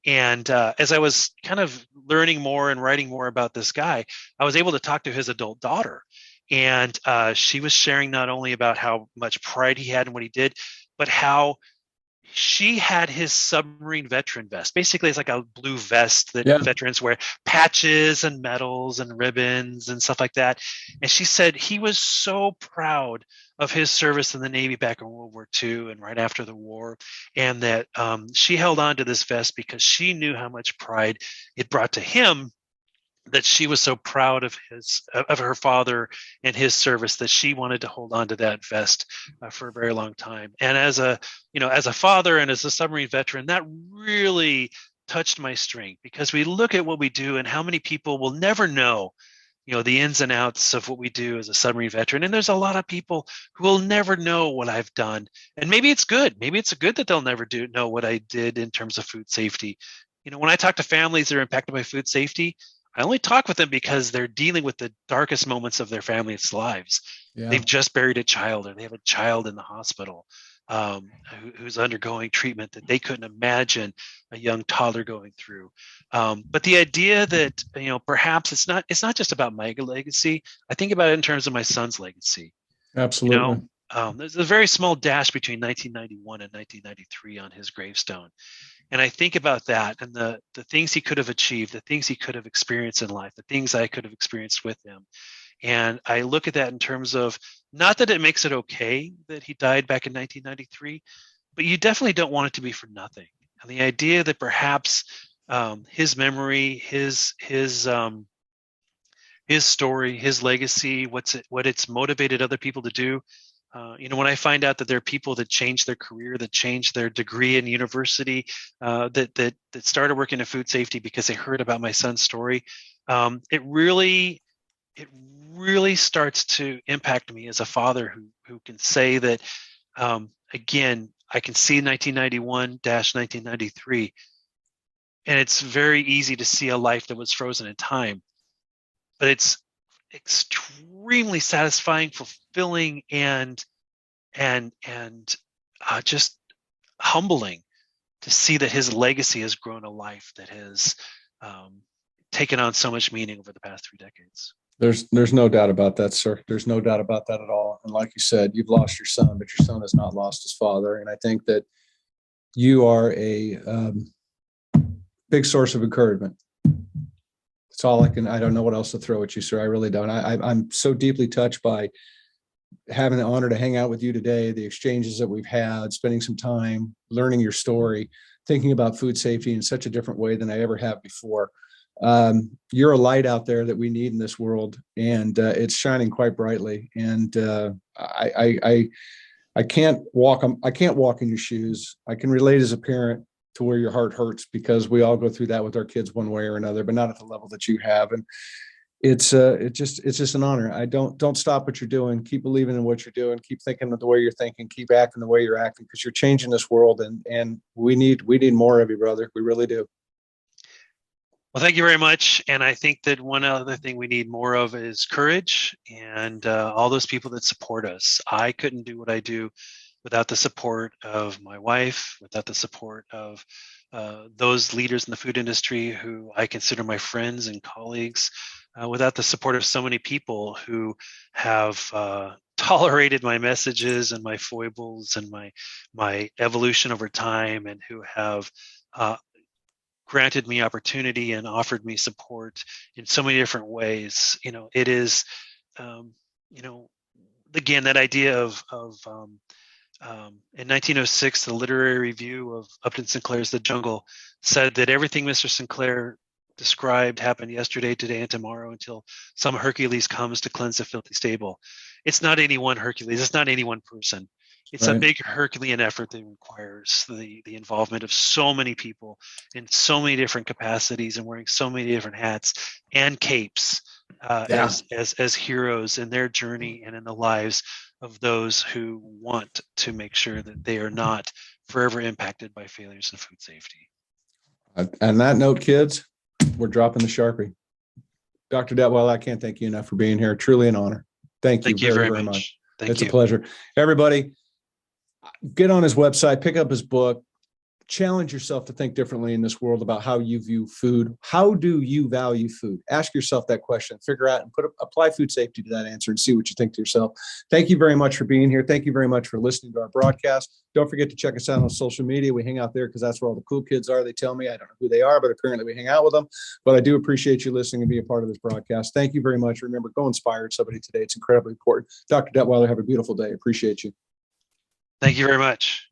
Speaker 3: And as I was kind of learning more and writing more about this guy, I was able to talk to his adult daughter. And she was sharing not only about how much pride he had in what he did, but how she had his submarine veteran vest. Basically, it's like a blue vest that veterans wear, patches and medals and ribbons and stuff like that. And she said he was so proud of his service in the Navy back in World War II and right after the war, and that she held on to this vest because she knew how much pride it brought to him, that she was so proud of her father and his service that she wanted to hold on to that vest for a very long time. And as a father and as a submarine veteran, that really touched my strength, because we look at what we do and how many people will never know the ins and outs of what we do as a submarine veteran. And there's a lot of people who will never know what I've done. And maybe it's good. Maybe it's good that they'll never know what I did in terms of food safety. When I talk to families that are impacted by food safety, I only talk with them because they're dealing with the darkest moments of their family's lives. Yeah. They've just buried a child, or they have a child in the hospital who's undergoing treatment that they couldn't imagine a young toddler going through. But the idea that, perhaps it's not just about my legacy. I think about it in terms of my son's legacy.
Speaker 2: Absolutely.
Speaker 3: There's a very small dash between 1991 and 1993 on his gravestone. And I think about that and the things he could have achieved, the things he could have experienced in life, the things I could have experienced with him. And I look at that in terms of, not that it makes it okay that he died back in 1993, but you definitely don't want it to be for nothing. And the idea that perhaps his memory, his story, his legacy, what it's motivated other people to do. When I find out that there are people that change their career, that change their degree in university, that started working in food safety because they heard about my son's story, it really starts to impact me as a father who can say that, again, I can see 1991-1993, and it's very easy to see a life that was frozen in time, but it's extremely satisfying, fulfilling, and just humbling to see that his legacy has grown a life that has taken on so much meaning over the past 3 decades.
Speaker 2: There's no doubt about that, sir. There's no doubt about that at all. And like you said, you've lost your son, but your son has not lost his father. And I think that you are a big source of encouragement. It's all I don't know what else to throw at you, sir. I really don't. I'm so deeply touched by having the honor to hang out with you today, the exchanges that we've had, spending some time learning your story, thinking about food safety in such a different way than I ever have before. You're a light out there that we need in this world, and it's shining quite brightly. And I can't walk in your shoes. I can relate as a parent to where your heart hurts, because we all go through that with our kids one way or another, but not at the level that you have. And it's just an honor. I don't stop what you're doing. Keep believing in what you're doing. Keep thinking the way you're thinking. Keep acting the way you're acting, because you're changing this world, and we need more of you, brother. We really do.
Speaker 3: Well, thank you very much. And I think that one other thing we need more of is courage, and all those people that support us. I couldn't do what I do without the support of my wife, without the support of those leaders in the food industry who I consider my friends and colleagues, without the support of so many people who have tolerated my messages and my foibles and my evolution over time, and who have granted me opportunity and offered me support in so many different ways. It is, again, that idea of in 1906, the literary review of Upton Sinclair's The Jungle said that everything Mr. Sinclair described happened yesterday, today, and tomorrow, until some Hercules comes to cleanse the filthy stable. it's not any one Hercules. It's not any one person. It's a
Speaker 2: Right.
Speaker 3: big Herculean effort that requires the involvement of so many people in so many different capacities and wearing so many different hats and capes
Speaker 2: Yeah.
Speaker 3: as heroes in their journey and in the lives of those who want to make sure that they are not forever impacted by failures in food safety.
Speaker 2: On that note, kids, we're dropping the Sharpie. Dr. Detwiler, I can't thank you enough for being here. Truly an honor. Thank you very, very much.
Speaker 3: Thank
Speaker 2: It's a pleasure. Everybody, get on his website, pick up his book, challenge yourself to think differently in this world about how you view food. How do you value food? Ask yourself that question, figure out and apply food safety to that answer and see what you think to yourself. Thank you very much for being here. Thank you very much for listening to our broadcast. Don't forget to check us out on social media. We hang out there because that's where all the cool kids are. They tell me, I don't know who they are, but apparently we hang out with them. But I do appreciate you listening and be a part of this broadcast. Thank you very much. Remember, go inspire somebody today. It's incredibly important. Dr. Detwiler, have a beautiful day. Appreciate you.
Speaker 3: Thank you very much.